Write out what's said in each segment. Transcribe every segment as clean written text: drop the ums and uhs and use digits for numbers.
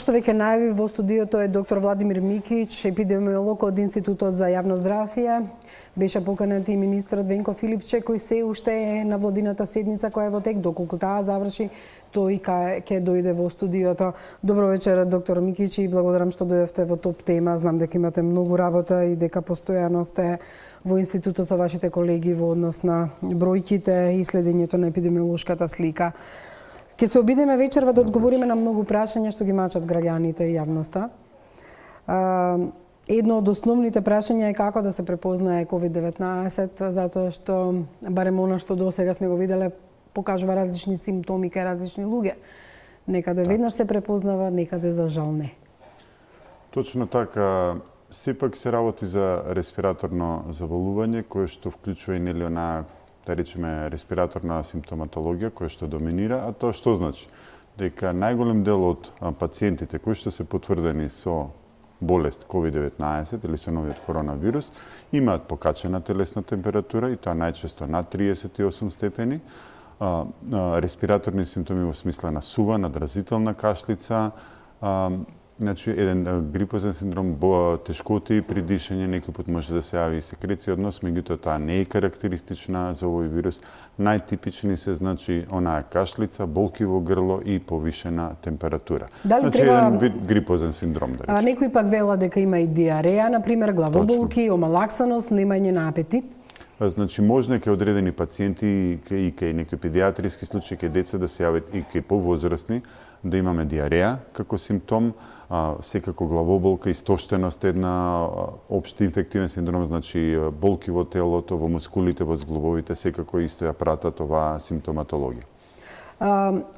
што веќе најави во студиото е доктор Владимир Микиć, епидемиолог од Институтот за јавно здравје. Беше поканет и министерот Венко Филипче, кој се уште е на владината седница која е во тек. Доколку таа заврши, тој ќе дојде во студиото. Добро вечер, доктор Микиć, и благодарам што дојдовте во топ тема. Знам дека имате многу работа и дека постојано сте во институтот со вашите колеги во однос на бројките и следењето на епидемиолошката слика. Ке се обидеме вечерва да одговориме на многу прашања што ги мачат граѓаните и јавноста. Едно од основните прашања е како да се препознае COVID-19, затоа што барем она што досега сме го виделе покажува различни симптоми кај различни луѓе. Некаде веднаш се препознава, некаде за жал не. Точно така. Сепак се работи за респираторно заболување кое што вклучува и нели онаа, да речеме, респираторна симптоматологија која што доминира, а тоа што значи? Дека најголем дел од пациентите кои што се потврдени со болест COVID-19 или со новиот коронавирус имаат покачена телесна температура и тоа најчесто над 38 степени, респираторни симптоми во смисла на сува, надразителна кашлица, значи еден грипозен синдром, тешкоти при дишење, некој пат може да се јави и секреција од нос, меѓутоа таа не е карактеристична за овој вирус. Најтипични се значи онаа кашлица, болки во грло и повишена температура. Дали значи треба еден вид грипозен синдром, да речеме. Некои пак вела дека има и диареја, например, главоболки, омалаксаност, немање на апетит. Значи можно кај одредени пациенти и кај некои педиатриски случаи, кај деца да се јават и кај повозрастни да имаме диареја како симптом, секако главоболка, истоштеност, една општи инфективен синдром, значи болки во телото, во мускулите, во зглобовите, секако исто ја пратат оваа симптоматологија.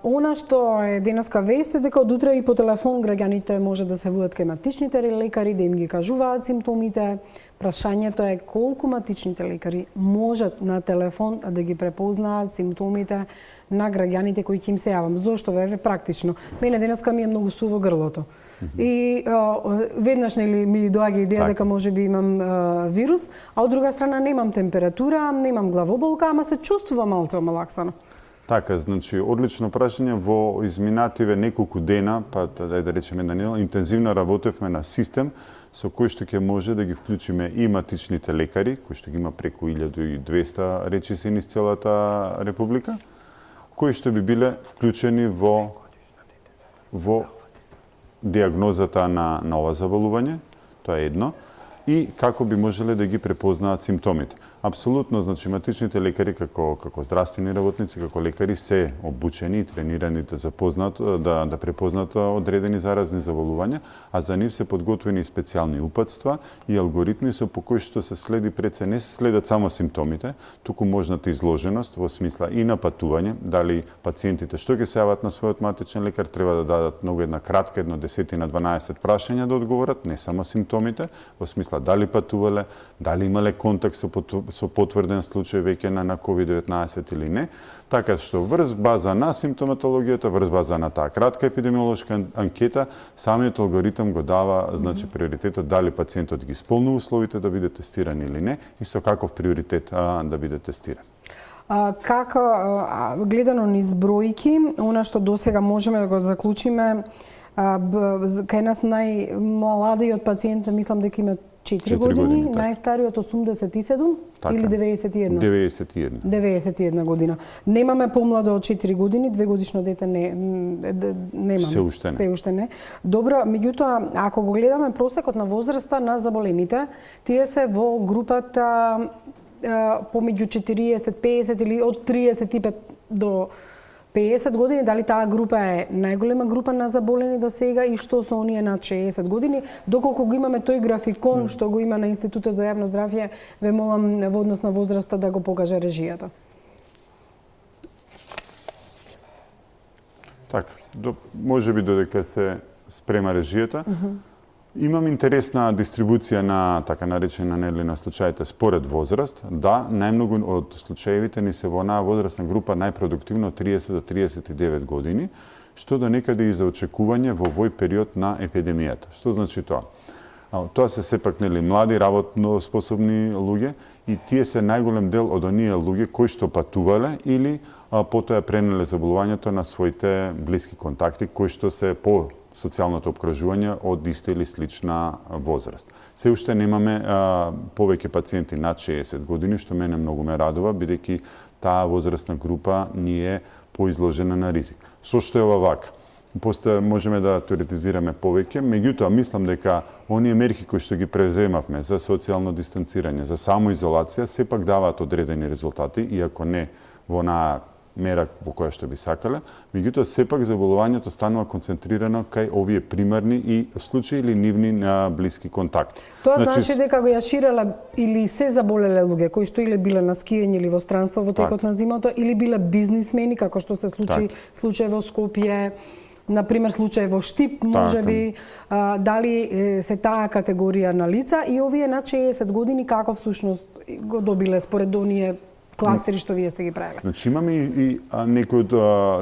Она што е денеска вест е дека од утре и по телефон граѓаните може да се водат кај матичните лекари, да им ги кажуваат симптомите. Прашањето е колку матичните лекари можат на телефон да ги препознаат симптомите на граѓаните кои ќе им се јавам. Зошто ве практично? Мене денеска ми е многу суво грлото. И веднаш нели ми доаѓа идеја дека можеби имам вирус, а од друга страна немам температура, немам главоболка, ама се чувствувам малце омалаксано. Така, значи, одлично прашање. Во изминативе неколку дена, па да речеме една недела, интензивно работевме на систем со кој што ќе може да ги вклучиме и матичните лекари, кои што ги има преку 1200 речиси низ целата република, кои што би биле вклучени во диагнозата на ова заболување, тоа е едно, и како би можеле да ги препознаат симптомите. Апсолутно, значи, матичните лекари како здравствени работници, како лекари се обучени и тренирани да запознат, да препознат одредени заразни заболувања, а за нив се подготвени специјални упатства и алгоритми со по кои што се следи пред се не се следат само симптомите, туку можната изложеност во смисла и на патување, дали пациентите што ќе се јават на својот матичен лекар треба да дадат многу една кратка, 10-12 прашања да одговорат, не само симптомите, во смисла дали патувале, дали имале контакт со потврден случај веќе на COVID-19 или не, така што врз база на симптоматологијата, врз база на таа кратка епидемиолошка анкета, самиот алгоритам го дава, значи, приоритетот дали пациентот ги исполнува условите да биде тестиран или не и со каков приоритет да биде тестиран. Како гледано низ бројки, она што досега можеме да го заклучиме, кај нас најмладиот пациент, мислам дека има 4 години, најстариот 87 или 91? 91 година. Немаме помладо од 4 години, 2 годишно дете немаме. Се уште не. Добро, меѓутоа, ако го гледаме просекот на возраста на заболените, тие се во групата помеѓу 40-50 или од 35 до 50 години, дали таа група е најголема група на заболени до сега и што со оние над 60 години, доколку го имаме тој графикон што го има на Институтот за јавно здравје, ве молам во однос на возраста да го покаже режијата. Така, можеби додека се спрема режијата, имам интересна дистрибуција на така наречена на случаите според возраст. Да, најмногу од случаевите ни се во онаа возрастна група најпродуктивно 30 до 39 години, што до некаде и за очекување во овој период на епидемијата. Што значи тоа? Тоа се сепак млади, работно способни луѓе и тие се најголем дел од оние луѓе кои што патувале или потоа пренеле заболувањето на своите блиски контакти, кои што се социјалното обкружување од иста или слична возраст. Се уште немаме повеќе пациенти над 60 години, што мене многу ме радува, бидејќи таа возрастна група ни е поизложена на ризик. Со што е ова вака? После можеме да теоретизираме повеќе, меѓутоа мислам дека оние мерки кои што ги преземавме за социјално дистанцирање, за самоизолација, сепак даваат одредени резултати, иако не во онаа мера во која што би сакале, меѓутоа сепак заболувањето станува концентрирано кај овие примарни и случаи или нивни на блиски контакти. Тоа значи дека го ја ширеле или се заболеле луѓе кои што или биле на скијање или во странство во текот на зимото, или биле бизнисмени, како што се случај во Скопје, например случај во Штип, можеби, дали се таа категорија на лица и овие над 60 години како всушност го добиле според оние кластери што вие сте ги правиле? Значи имаме и некои од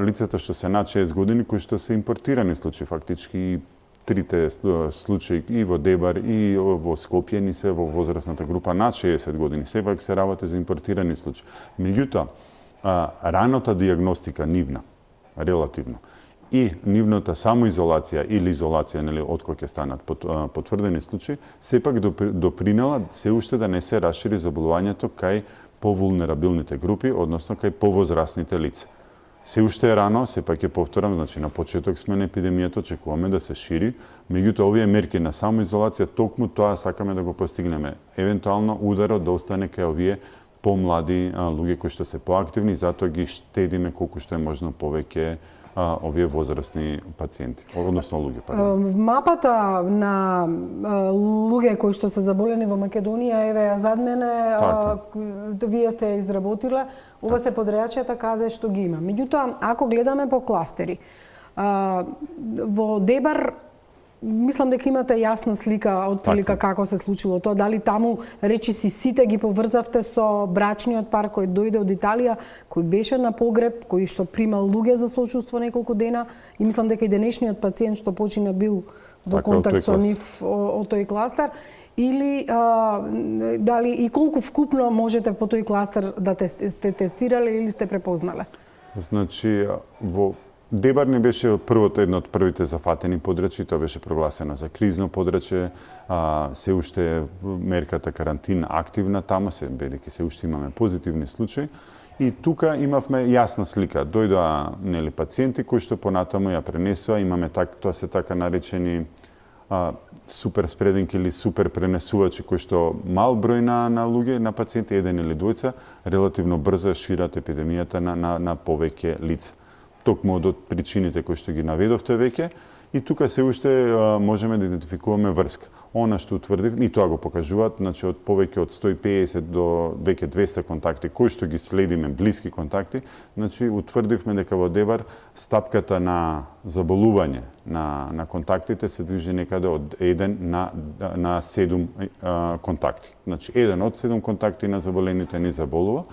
лицата што се над 60 години кои што се импортирани случаи, фактички трите случаи и во Дебар и во Скопје ни се во возрастната група над 60 години. Сепак се работи за импортирани случаи. Меѓутоа, раната диагностика нивна, релативно, и нивната самоизолација или изолација, нели, од кој ќе станат потврдени случаи, сепак допринела се уште да не се расшири заболувањето кај повулнерабилните групи, односно кај повозрастните лица. Се уште е рано, сепак ќе повторам, значи на почеток сме на епидемијата, очекуваме да се шири, меѓутоа овие мерки на самоизолација токму тоа сакаме да го постигнеме. Евентуално ударот да остане кај овие помлади луѓе кои што се поактивни, затоа ги штедиме колку што е можно повеќе овие возрастни пациенти, односно луѓе. Мапата на луѓе кои што се заболени во Македонија, еве ја зад мене, вие сте ја изработиле, ова се подреачјата каде што ги има. Меѓутоа, ако гледаме по кластери, во Дебар мислам дека имате јасна слика од прилика како се случило тоа, дали таму речиси сите ги поврзавте со брачниот пар кој дојде од Италија, кој беше на погреб, кој што примал луѓе за сочувство неколку дена и мислам дека и денешниот пациент што почина бил во контакт со нив од тој кластер, или дали и колку вкупно можете по тој кластер да сте тестирале или сте препознале? Значи, во Дебар не беше едно од првите зафатени подрачји, тоа беше прогласено за кризно подрачје, се уште мерката карантина активна таму, бидејќи се уште имаме позитивни случаи. И тука имавме јасна слика. Дојдоа нели пациенти кои што понатаму ја пренесоа, имаме тоа се така наречени супер спрединки или супер пренесувачи кои што мал број на луѓе, на пациенти, еден или двојца, релативно брзо шират епидемијата на повеќе лица. Токму од причините кои што ги наведовте веќе, и тука се уште можеме да идентификуваме врска. Она што утврдивме, и тоа го покажуваат, значи од повеќе од 150 до веќе 200 контакти кои што ги следиме, блиски контакти, значи утврдивме дека во Дебар стапката на заболување на контактите се движи некаде од 1 на 7 контакти. Значи 1 од 7 контакти на заболените ни заболува,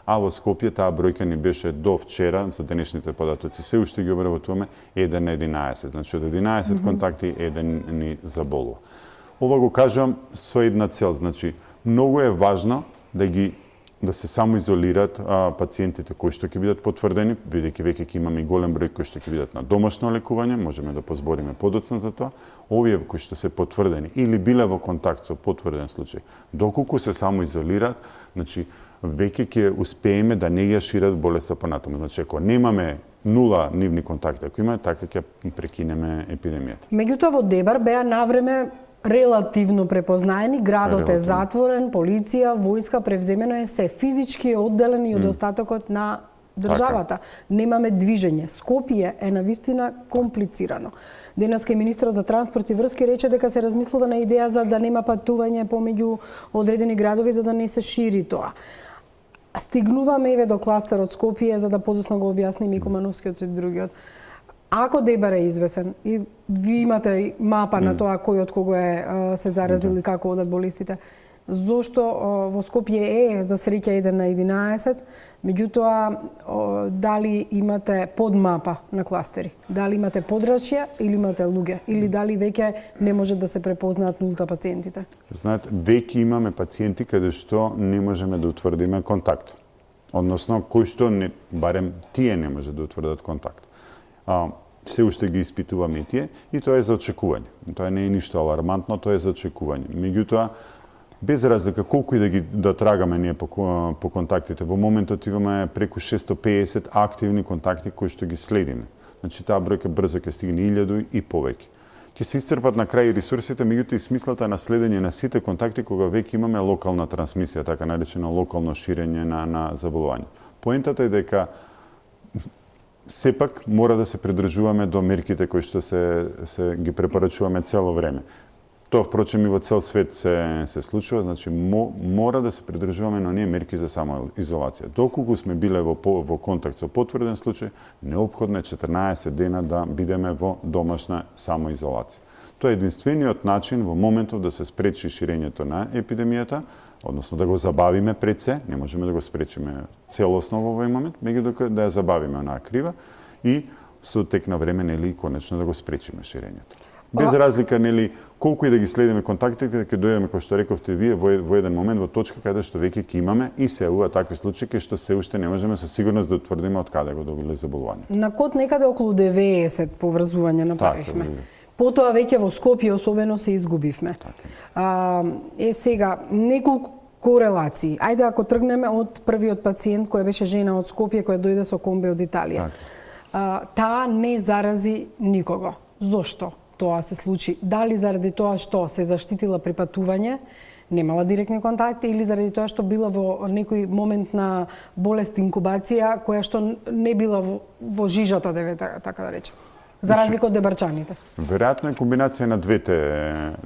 а во Скопје таа бројка ни беше до вчера, за денешните податоци се уште ги обработуваме, 1 на 11. Значи од 11 контакти, 1 ни заболува. Ова го кажувам со една цел, значи многу е важно да се самоизолираат пациентите кои што ќе бидат потврдени, бидејќи веќе ќе имаме и голем број кои што ќе бидат на домашно лекување, можеме да позбориме подоцна за тоа. Овие кои што се потврдени или биле во контакт со потврден случај, доколку се самоизолираат, значи веќе ќе успееме да не ја шират болеста понатаму. Значи, ако немаме нула нивни контакти, ако имаме, така ќе прекинеме епидемијата. Меѓутоа во Дебар беа навреме релативно препознаени, градот е затворен, полиција, војска, превземено е се, физички е одделен и од остатокот на државата. Немаме движење. Скопје е навистина комплицирано. Денеска министерот за транспорт и врски рече дека се размислува на идеја за да нема патување помеѓу одредени градови за да не се шири тоа. Стигнуваме еве до кластерот Скопје за да подоцна го објасним и Кумановскиот и другиот. Ако Дебар е извесен и ви имате мапа на тоа кој од кого се заразил и како одат болестите, зошто во Скопје е за среќа 1 на 11, меѓутоа дали имате подмапа на кластери, дали имате подрачја или имате луѓе, или дали веќе не може да се препознаат нулта пациентите? Знаете, веќе имаме пациенти каде што не можеме да утврдиме контакт. Односно, кои што барем тие не може да утврдат контакт. се уште ги испитуваме тие и тоа е за очекување. Тоа не е ништо алармантно, тоа е за очекување. Меѓутоа, без разлика колку и да трагаме ние по контактите, во моментот имаме преку 650 активни контакти кои што ги следиме. Значи таа бројка брзо ќе стигне 1000 и повеќе. Ќе се исцрпат на крај ресурсите, меѓутоа и смислата на следење на сите контакти кога веќе имаме локална трансмисија, така наречено локално ширење на заболување. Поентата е дека сепак мора да се придржуваме до мерките кои што се ги препорачуваме цело време. Тоа впрочем и во цел свет се случува, значи мора да се придржуваме на оние мерки за самоизолација. Доколку сме биле во контакт со потврден случај, неопходно е 14 дена да бидеме во домашна самоизолација. Тоа е единствениот начин во моментот да се спречи ширењето на епидемијата, односно да го забавиме пред се, не можеме да го спречиме целосно во овој момент, меѓутоа да ја забавиме онаа крива и со тек на време нели конечно да го спречиме ширењето. Без разлика, нели, колку и да ги следиме контактите, ќе дојдеме, кој што рековте вие, во еден момент во точка каде што веќе ќе имаме и се јавува такви случаи кај што се уште не можеме со сигурност да утврдиме од каде го добиле заболувањето. На код некаде околу 90 поврзувања направивме. Потоа веќе во Скопје особено се изгубивме. Сега неколку корелации. Ајде ако тргнеме од првиот пациент која беше жена од Скопје која дојде со комби од Италија. Таа не зарази никого. Зошто тоа се случи? Дали заради тоа што се заштитила при патување, немала директни контакти, или заради тоа што била во некој момент на болест инкубација која што не била во жижата, така да речем? За разлика од дебарчаните. Веројатно е комбинација на двете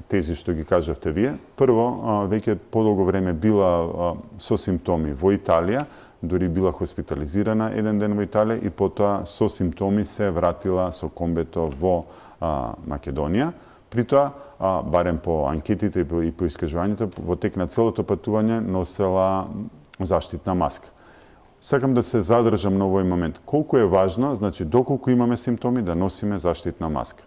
тези што ги кажавте вие. Прво, веќе подолго време била со симптоми во Италија, дури била хоспитализирана еден ден во Италија и потоа со симптоми се вратила со комбето во Македонија. При тоа, барем по анкетите и по искажувањето, во тек на целото патување носела заштитна маска. Сакам да се задржам на овој момент. Колку е важно, значи доколку имаме симптоми да носиме заштитна маска.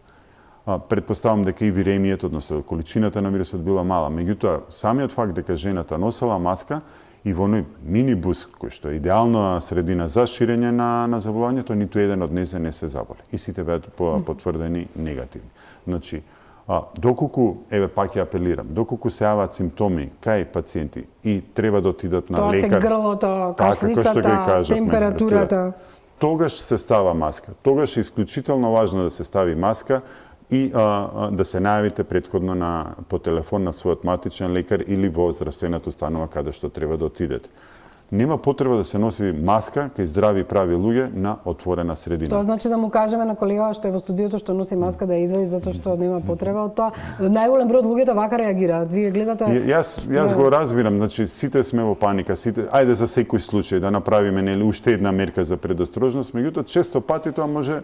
Предпоставам дека и виремијето, односно количината на вирусот била мала, меѓутоа самиот факт дека жената носела маска и во оној минибус кој што е идеална средина за ширење на заболувањето, ниту еден од незе не се заболи. И сите беа потврдени негативни. Значи, доколку, пак ја апелирам, доколку се јават симптоми кај пациенти и треба да отидат на лекар... Тоа се грлото, кашлицата, температурата... Тогаш се става маска. Тогаш е исклучително важно да се стави маска и да се најавите претходно по телефон на својот матичен лекар или во здравствената установа каде што треба да отидете. Нема потреба да се носи маска кај здрави прави луѓе на отворена средина. Тоа значи да му кажеме на колега што е во студиото што носи маска да ја извади затоа што нема потреба од тоа. Најголем број од луѓето вака реагираат. Вие гледате... Јас го разбирам, значи сите сме во паника, сите ајде за секој случај да направиме нели уште една мерка за предосторожност, меѓутоа често пати тоа може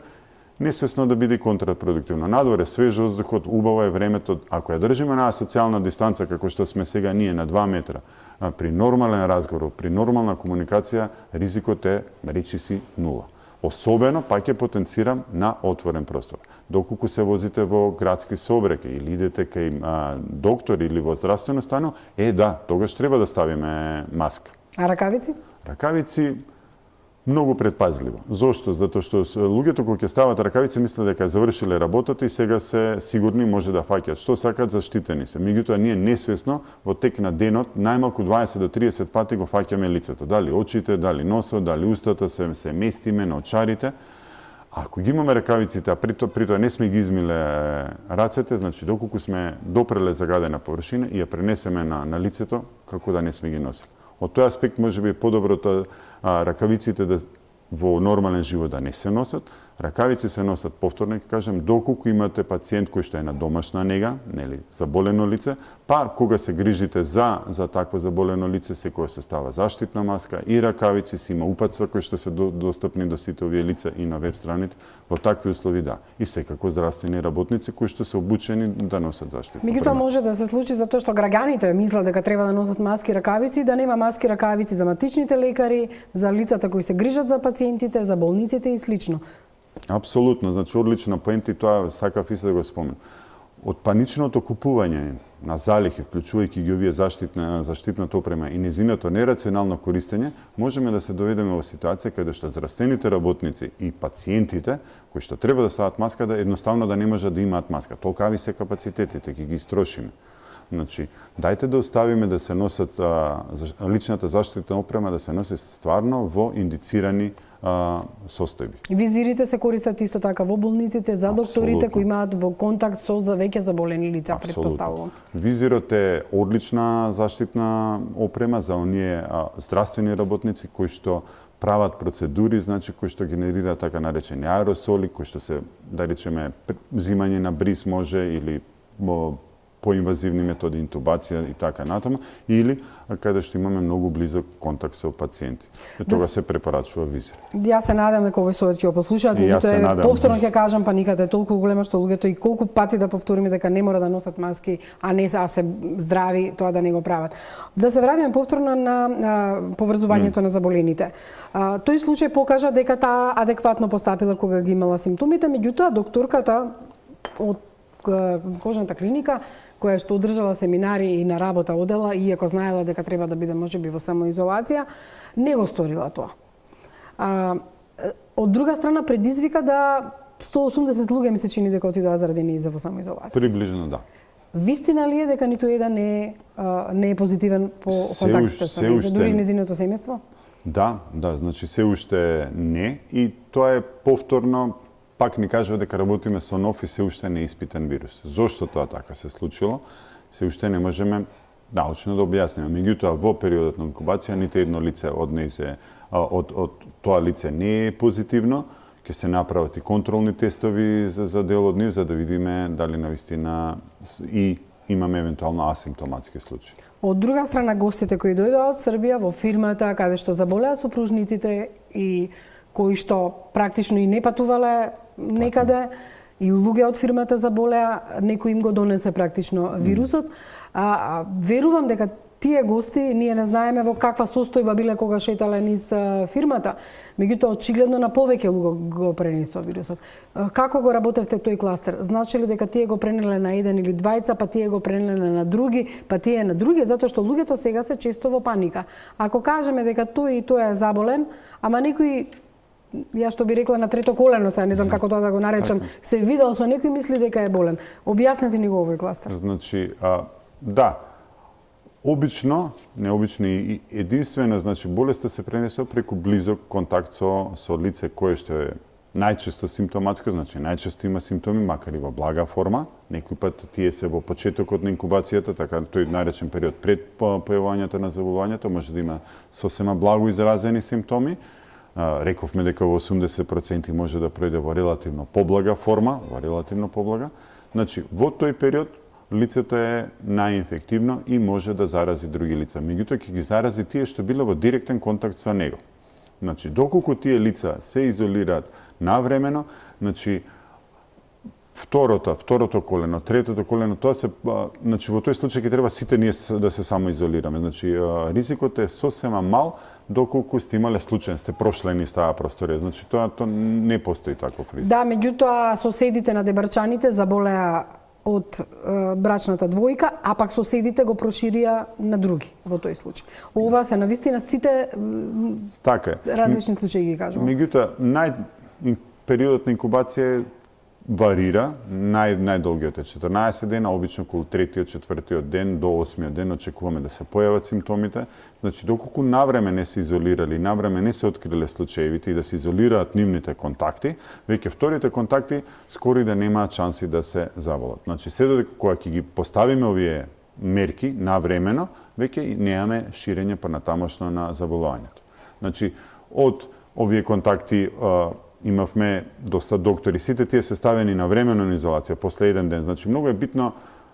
несвесно да биде контрапродуктивно. Надвор е свеж воздухот, убаво е времето. Ако ја држиме на социјална дистанца како што сме сега ние на 2 метра, при нормален разговор, при нормална комуникација, ризикот е речиси нула. Особено пак ќе потенцирам на отворен простор. Доколку се возите во градски сообраќај или идете кај доктор или во здравствено установа, тогаш треба да ставиме маска. А ракавици? Ракавици многу предпазливо. Зошто? Затоа што луѓето кога ќе стават ракавици мислат дека завршиле работата и сега се сигурни може да фаќаат што сакаат, заштитени се. Меѓутоа ние несвесно во тек на денот најмалку 20 до 30 пати го фаќаме лицето, дали очите, дали носот, дали устата, се местиме на очарите. Ако ги имаме ракавиците, а при тоа не сме ги измиле рацете, значи доколку сме допреле загадена површина и ја пренесеме на лицето, како да не сме ги носили. Од тој аспект може би е подобро ракавиците во нормален живот да не се носат. Ракавици се носат повторно, ќе кажем, доколку имате пациент кој што е на домашна нега, нели, заболено лице, па кога се грижите за такво заболено лице, секоја се става заштитна маска и ракавици, се има упатства кои што се достапни до сите овие лица и на веб страните. Во такви услови И секако здравствени работници кои што се обучени да носат заштитна. Меѓутоа може да се случи затоа што граѓаните мислат дека треба да носат маски и ракавици, да нема маски и ракавици за матичните лекари, за лицата кои се грижат за пациентите, за болниците и слично. Апсолутно, значи одлична поента и тоа сакав и да го споменам. Од паничното купување на залихи, вклучувајќи ги овие заштитната опрема и незиното нерационално користење, можеме да се доведеме во ситуација каде што здравствените работници и пациентите кои што треба да стават маска, да едноставно да не можат да имаат маска. Толкави се капацитетите, ќе ги истрошиме. Значи, дајте да оставиме да се носат личната заштитна опрема, да се носи стварно во индицирани состојби. Визирите се користат исто така во болниците за докторите Апсолутно. кои имаат во контакт со за веќе заболени лица, претпоставувам. Визирот е одлична заштитна опрема за оние здравствени работници кои што прават процедури, значи кои што генерираат така наречени аеросоли, кои што се, да речеме, взимање на бриз може или поинвазивни методи, интубација и така натаму, или каде што имаме многу близок контакт со пациенти. И тога се препорачува визир. Јас се надам дека овој совет ќе го послушаат, И јас се меѓутоа надам. повторно ќе кажам, паниката е толку голема што луѓето и колку пати да повториме дека не мора да носат маски, а не се здрави, тоа да не го прават. Да се вратиме повторно на поврзувањето на заболените. Тој случај покажа дека таа адекватно постапила кога ги имала симптомите, меѓутоа докторката од кожната клиника која што одржала семинари и на работа одела, иако знаела дека треба да биде можеби во самоизолација, не го сторила тоа. Од друга страна предизвика да 180 луѓе ми се чини дека отидоа заради за во самоизолација. Приближно да. Вистина ли е дека ниту еден не е позитивен по контактите со неја, дури незиното семејство? Да, значи се уште не, и тоа е повторно пак ни кажува дека работиме со нов и се уште неиспитан вирус. Зошто тоа така се случило? Се уште не можеме научно да објасниме. Меѓутоа, во периодот на инкубација, нито едно лице од тоа лице не е позитивно. Ќе се направат и контролни тестови за дел од нив, за да видиме дали навистина и имаме евентуално асимптоматски случаи. Од друга страна, гостите кои дојдоа од Србија во фирмата каде што заболеа сопружниците и кои што практично и не патувале некаде, и луѓе од фирмата заболеа, некој им го донесе практично вирусот. Верувам дека тие гости, ние не знаеме во каква состојба биле кога шетале низ фирмата, меѓутоа очигледно на повеќе луѓе го пренесоа вирусот. Како го работевте тој кластер? Значи ли дека тие го пренеле на еден или двајца, па тие го пренеле на други, па тие на други, затоа што луѓето сега се често во паника. Ако кажеме дека тој и тој е заболен, ама некој, јас што би рекла на трето колено, сега не знам како тоа да го наречам, се видел со некој мисли дека е болен. Објаснете ни го овој кластер. Значи, да, обично, необично и единствено, значи болеста се пренесува преку близок контакт со лице кое што е најчесто симптоматско, значи најчесто има симптоми, макар и во блага форма. Некој пат тие се во почетокот на инкубацијата, така тој наречен период пред појавувањето на заболувањето, може да има сосема благо изразени симптоми. Рековме дека во 80% може да пројде во релативно поблага форма, Значи, во тој период лицето е најинфективно и може да зарази други лица. Меѓутоа ќе ги зарази тие што биле во директен контакт со него. Значи, доколку тие лица се изолираат навремено, значи второто колено, третото колено, тоа се, значи во тој случај ќе треба сите ние да се самоизолираме. Значи ризикот е сосема мал доколку сте имале случај, сте прошли низ таа просторија. Значи тоа не постои таков ризик. Да, меѓутоа соседите на Дебарчаните заболеа од брачната двојка, а пак соседите го проширија на други во тој случај. Ова се навистина сите така е. Различни случаи ги кажувам. Меѓутоа, периодот на инкубација варира, најдолгиот е 14 дена, обично околу 3-тиот, 4-тиот ден до 8-тиот ден очекуваме да се појават симптомите. Значи, доколку навреме не се изолирали, навреме не се откриле случаевите и да се изолираат нивните контакти, веќе вторите контакти скоро и да немаат шанси да се заболат. Значи, се додека кога ќе ги поставиме овие мерки навремено, веќе немаме ширење понатамошно на заболувањето. Значи, од овие контакти имавме доста доктори, сите тие се ставени на времена на изолација после еден ден. Значи, многу е битно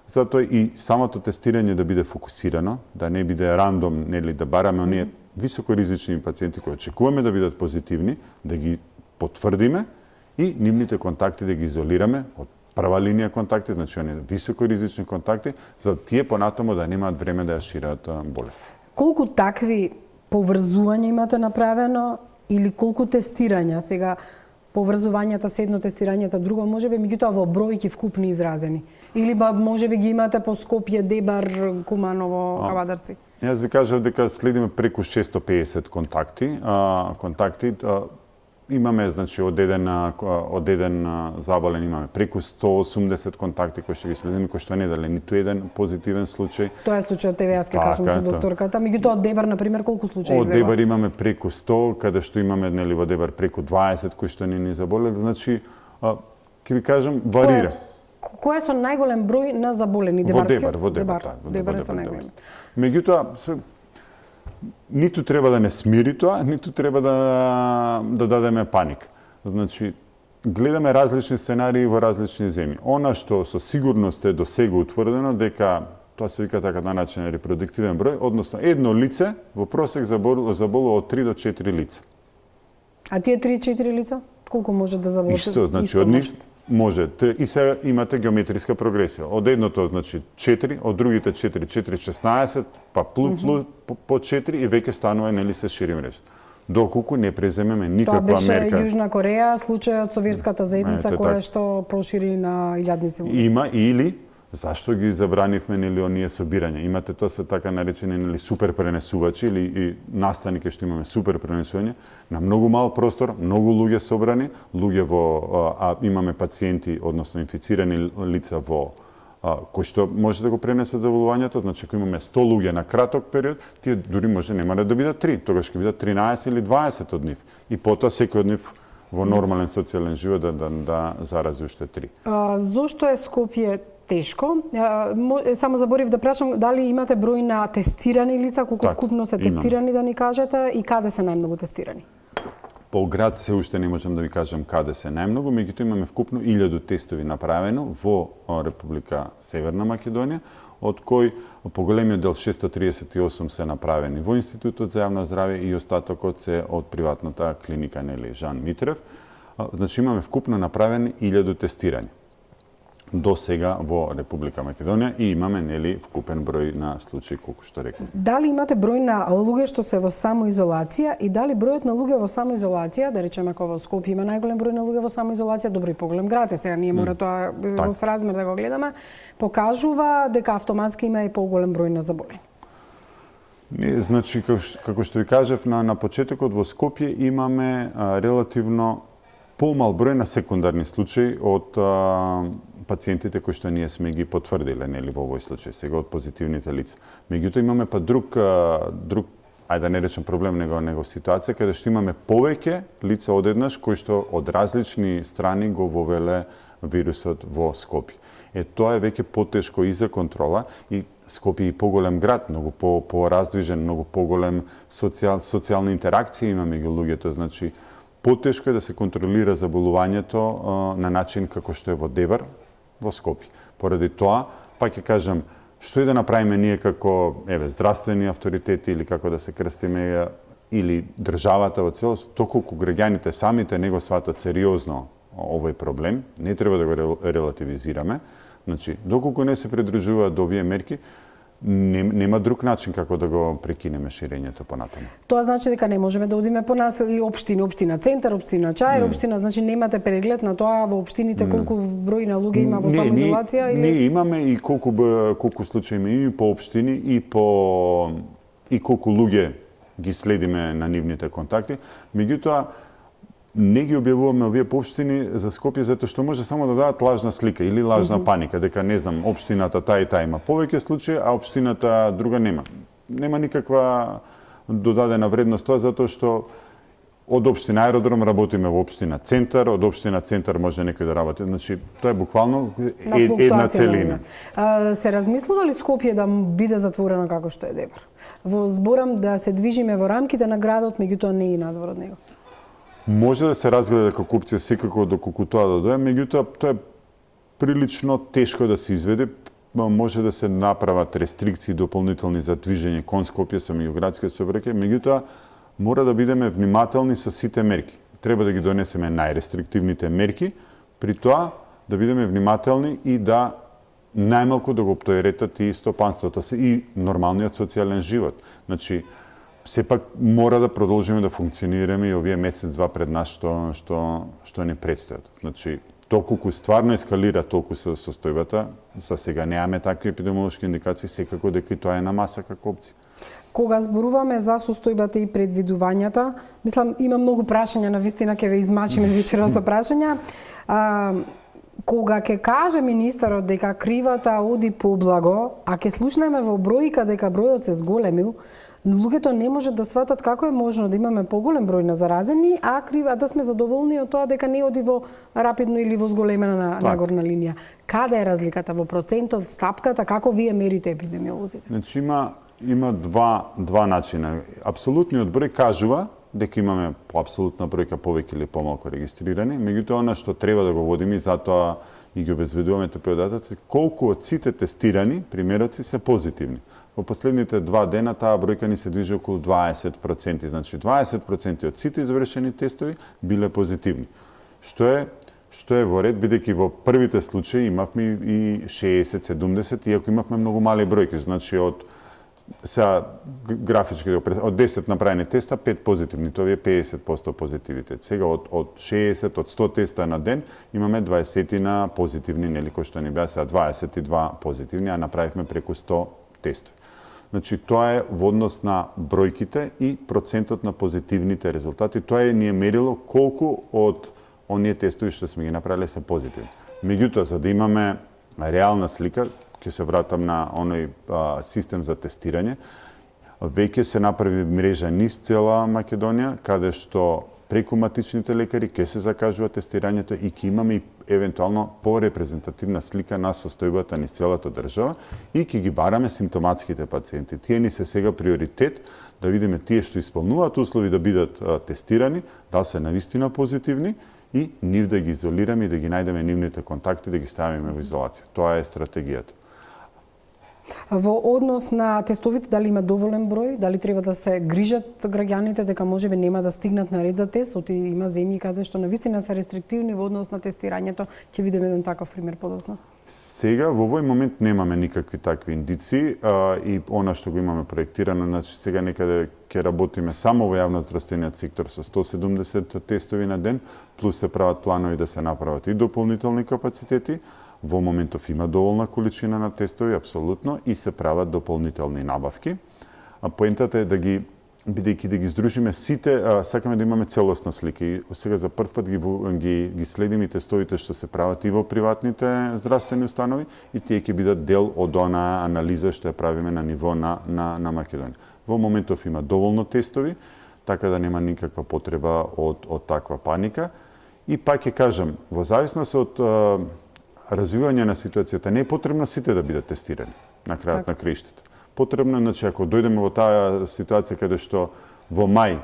затоа и самото тестирање да биде фокусирано, да не биде рандом, нели, да бараме оние високоризични пациенти кои очекуваме да бидат позитивни, да ги потврдиме и нивните контакти да ги изолираме од прва линија контакти, значи оние високоризични контакти, за тие понатаму да немаат време да ја шират болест. Колку такви поврзувања имате направено или колку тестирања сега, поврзувањата се едно, тестирањата друго, можеби, меѓутоа во бројки вкупни изразени? Или може би ги имате по Скопје, Дебар, Куманово, Кавадарци? Јас ви кажав дека следиме преку 650 контакти. Имаме, значи, од еден заболен имаме преку 180 контакти кои што ги следиме, кои што не дали ниту еден позитивен случај. Тоа е случајот, јас ќе кажам со докторката. Меѓутоа од Дебар, например, колку случаи излева? Од Дебар имаме преку 100, каде што имаме, нели, во Дебар преку 20 кои што не ни заболеле. Значи, ќе ви кажам, варира. Кој е со најголем број на заболени? Во Дебар, Дебар е со најголем. Меѓутоа, ниту треба да не смири тоа, ниту треба да дадеме паника. Значи, гледаме различни сценарии во различни земји. Она што со сигурност е досега утврдено дека тоа се вика така наречен репродуктивен број, односно едно лице во просек заболува од 3 до 4 лица. А тие 3-4 лица колку може да заболат? Исто, значи од нив може. И сега имате геометриска прогресија. Од едното, значи, 4, од другите 4, 16, па по 4 и веќе станува, нели, се шири мрежа. Доколку не преземеме никаква мерка. Тоа беше Јужна Кореја, случајот со верската заедница која што прошири на илјадници луѓе. Има или зашто ги забранивме, нели, оние собирања? Имате тоа се така наречени, нели, супер пренесувачи или и настани кај што имаме супер пренесување на многу мал простор, многу луѓе собрани, луѓе имаме пациенти, односно инфицирани лица во кои што може да го пренесат заболувањето, значи ако имаме 100 луѓе на краток период, тие дури може нема да бидат 3, тогаш ќе бидат 13 или 20 од нив. И потоа секој од нив во нормален социјален живот да зарази уште 3. Зошто е Скопје тешко? Само заборив да прашам, дали имате број на тестирани лица, колку вкупно се тестирани, да ни кажете, и каде се најмногу тестирани? По град се уште не можам да ви кажам каде се најмногу, меѓутоа имаме вкупно 1000 тестови направено во Република Северна Македонија, од кои поголемиот дел 638 се направени во Институтот за јавно здравје и остатокот се од приватната клиника, нели, Жан Митрев. Значи имаме вкупно направени 1000 тестирања до сега во Република Македонија и имаме, нели, вкупен број на случаи, колку што реков. Дали имате број на луѓе што се во самоизолација и дали бројот на луѓе во самоизолација, да речеме ако во Скопје има најголем број на луѓе во самоизолација, добро и поголем град е сега, ние мора тоа во сразмер да го гледаме, покажува дека автоматски има и поголем број на заболени. Не, значи, како што ви кажав на почетокот, во Скопје имаме релативно помал број на секундарни случаи од пациентите кои што ние сме ги потврдиле, нели, во овој случај, сега од позитивните лица. Меѓутоа имаме па друг, ајде да не речем проблем, него ситуација каде што имаме повеќе лица одеднаш кои што од различни страни го вовеле вирусот во Скопје. Тоа е веќе потешко и за контрола и Скопје и поголем град, многу пораздвижен, многу поголем социјални интеракции има меѓу луѓето, значи потешко е да се контролира заболувањето на начин како што е во Дебар, во Скопје. Поради тоа, па ќе кажам, што и да направиме ние како здравствени авторитети или како да се крстиме или државата во целост, доколку граѓаните самите не го сватат сериозно овој проблем, не треба да го релативизираме. Значи, доколку не се придружуваат до овие мерки, нема друг начин како да го прекинеме ширењето понатаму. Тоа значи дека не можеме да одиме по нас и општина центар, општина Чаир, општина, значи немате преглед на тоа во општините колку број на луѓе има во самоизолација или не имаме и колку случаи има и по општини и колку луѓе ги следиме на нивните контакти. Меѓутоа не ги објавуваме овие општини за Скопје затоа што може само да дадат лажна слика или лажна паника, дека не знам, општината таа и таа има повеќе случаи, а општината друга нема. Нема никаква додадена вредност тоа затоа што од општина Аеродром работиме во општина Центар, од општина Центар може некој да работи. Значи тоа е буквално една целина. Се размислува ли Скопје да биде затворено како што е Дебар? Во зборам да се движиме во рамките на градот, меѓутоа не и надвор од него. Може да се разгледа како опција секако доколку тоа да дојде, меѓутоа тоа е прилично тешко да се изведе. Може да се направат рестрикции дополнителни за движење кон Скопје со меѓуградскиот сообраќај, меѓутоа мора да бидеме внимателни со сите мерки. Треба да ги донесеме најрестриктивните мерки, при тоа да бидеме внимателни и да најмалку да го оптеретат и стопанството и нормалниот социјален живот. Значи, сепак мора да продолжиме да функционираме и овие месец-два пред нас што ни предстојат. Значи, Доколку стварно ескалира толку состојбата, за сега немаме такви епидемиолошки индикации, секако дека и тоа е на маса како опција. Кога зборуваме за состојбата и предвидувањата, мислам има многу прашања, на вистина ќе ве измачиме вечера со прашања. Кога ќе каже министерот дека кривата оди поблаго, а ќе слушнеме во бројка дека бројот се зголемил, луѓето не можат да сватат како е можно да имаме поголем број на заразени, а да сме задоволни од тоа дека не оди во рапидно или во зголемена нагорна линија. Каде е разликата во процентот, стапката, како вие мерите епидемиолозите? Значи има два начина. Апсолутниот број кажува дека имаме по апсолутна бројка повеќе или помалку регистрирани, меѓутоа она што треба да го водиме и затоа и ги обезбедуваме тие податоци, колку од сите тестирани примероци се позитивни. Во последните 2 дена таа бројка ни се движи околу 20%, значи 20% од сите извршени тестови биле позитивни. Што е во ред, бидејќи во првите случаи имавме и 60-70, иако имавме многу мали бројки, значи од графички од 10 направени теста, 5 позитивни, тоа е 50% позитивитет. Сега од 60, од 100 теста на ден, имаме 20 на позитивни, нели, кои што ни беа сега 22 позитивни, а направивме преку 100 тестови. Значи, тоа е во однос на бројките и процентот на позитивните резултати. Тоа ни е мерило колку од оние тестови што сме ги направиле се позитивни. Меѓутоа, за да имаме реална слика, ќе се вратам на оној систем за тестирање, веќе се направи мрежа низ цела Македонија, каде што преку матичните лекари ќе се закажува тестирањето и ќе имаме и евентуално порепрезентативна слика на состојбата низ целата држава и ќе ги бараме симптоматските пациенти. Тие ни се сега приоритет да видиме тие што исполнуваат услови да бидат тестирани, дали се навистина позитивни и нив да ги изолираме и да ги најдеме нивните контакти, да ги ставиме во изолација. Тоа е стратегијата. Во однос на тестовите, дали има доволен број, дали треба да се грижат граѓаните дека можеби нема да стигнат на ред за тест, има земји каде што навистина се рестриктивни во однос на тестирањето, ќе видиме еден таков пример подоцна. Сега во овој момент немаме никакви такви индиции и она што го имаме проектирано, значи сега некаде ќе работиме само во јавно-здравствениот сектор со 170 тестови на ден, плюс се прават планови да се направат и дополнителни капацитети. Во моментов има доволна количина на тестови, апсолутно, и се прават дополнителни набавки. А поентата е да ги, бидејќи да ги здружиме сите, сакаме да имаме целосна слика. И сега за прв пат ги следиме и тестовите што се прават и во приватните здравствени установи, и тие ќе бидат дел од онаа анализа што ја правиме на ниво на Македонија. Во моментов има доволно тестови, така да нема никаква потреба од таква паника. И пак ќе кажам, во зависност од развивање на ситуацијата, не е потребно сите да бидат тестирани на крајот на краиштата. Потребно е, значи, ако дојдеме во таа ситуација каде што во мај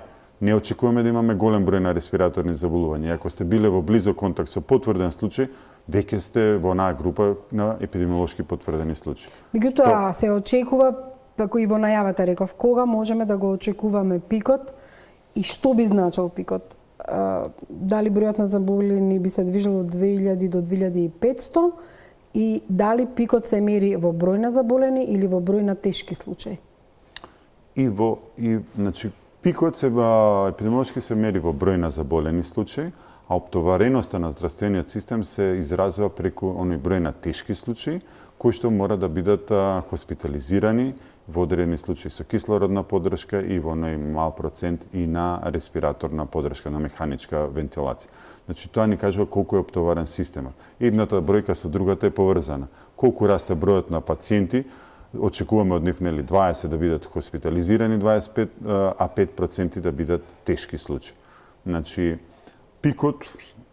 не очекуваме да имаме голем број на респираторни заболувања, ако сте биле во близок контакт со потврден случај, веќе сте во онаа група на епидемиолошки потврдени случаи. Меѓутоа се очекува, како и во најавата реков, кога можеме да го очекуваме пикот и што би значил пикот? Дали бројот на заболени би се движел од 2000 до 2500 и дали пикот се мери во број на заболени или во број на тешки случаи? Значи пикот епидемиолошки се мери во број на заболени случаи, а оптовареноста на здравствениот систем се изразува преку оној број на тешки случаи кои што мора да бидат хоспитализирани во одредени случаи со кислородна поддршка и во оној мал процент и на респираторна поддршка, на механичка вентилација. Значи тоа ни кажува колку е оптоварен системот. Едната бројка со другата е поврзана. Колку расте бројот на пациенти, очекуваме од нив 20 да бидат хоспитализирани, 25, а 5% да бидат тешки случаи. Значи пикот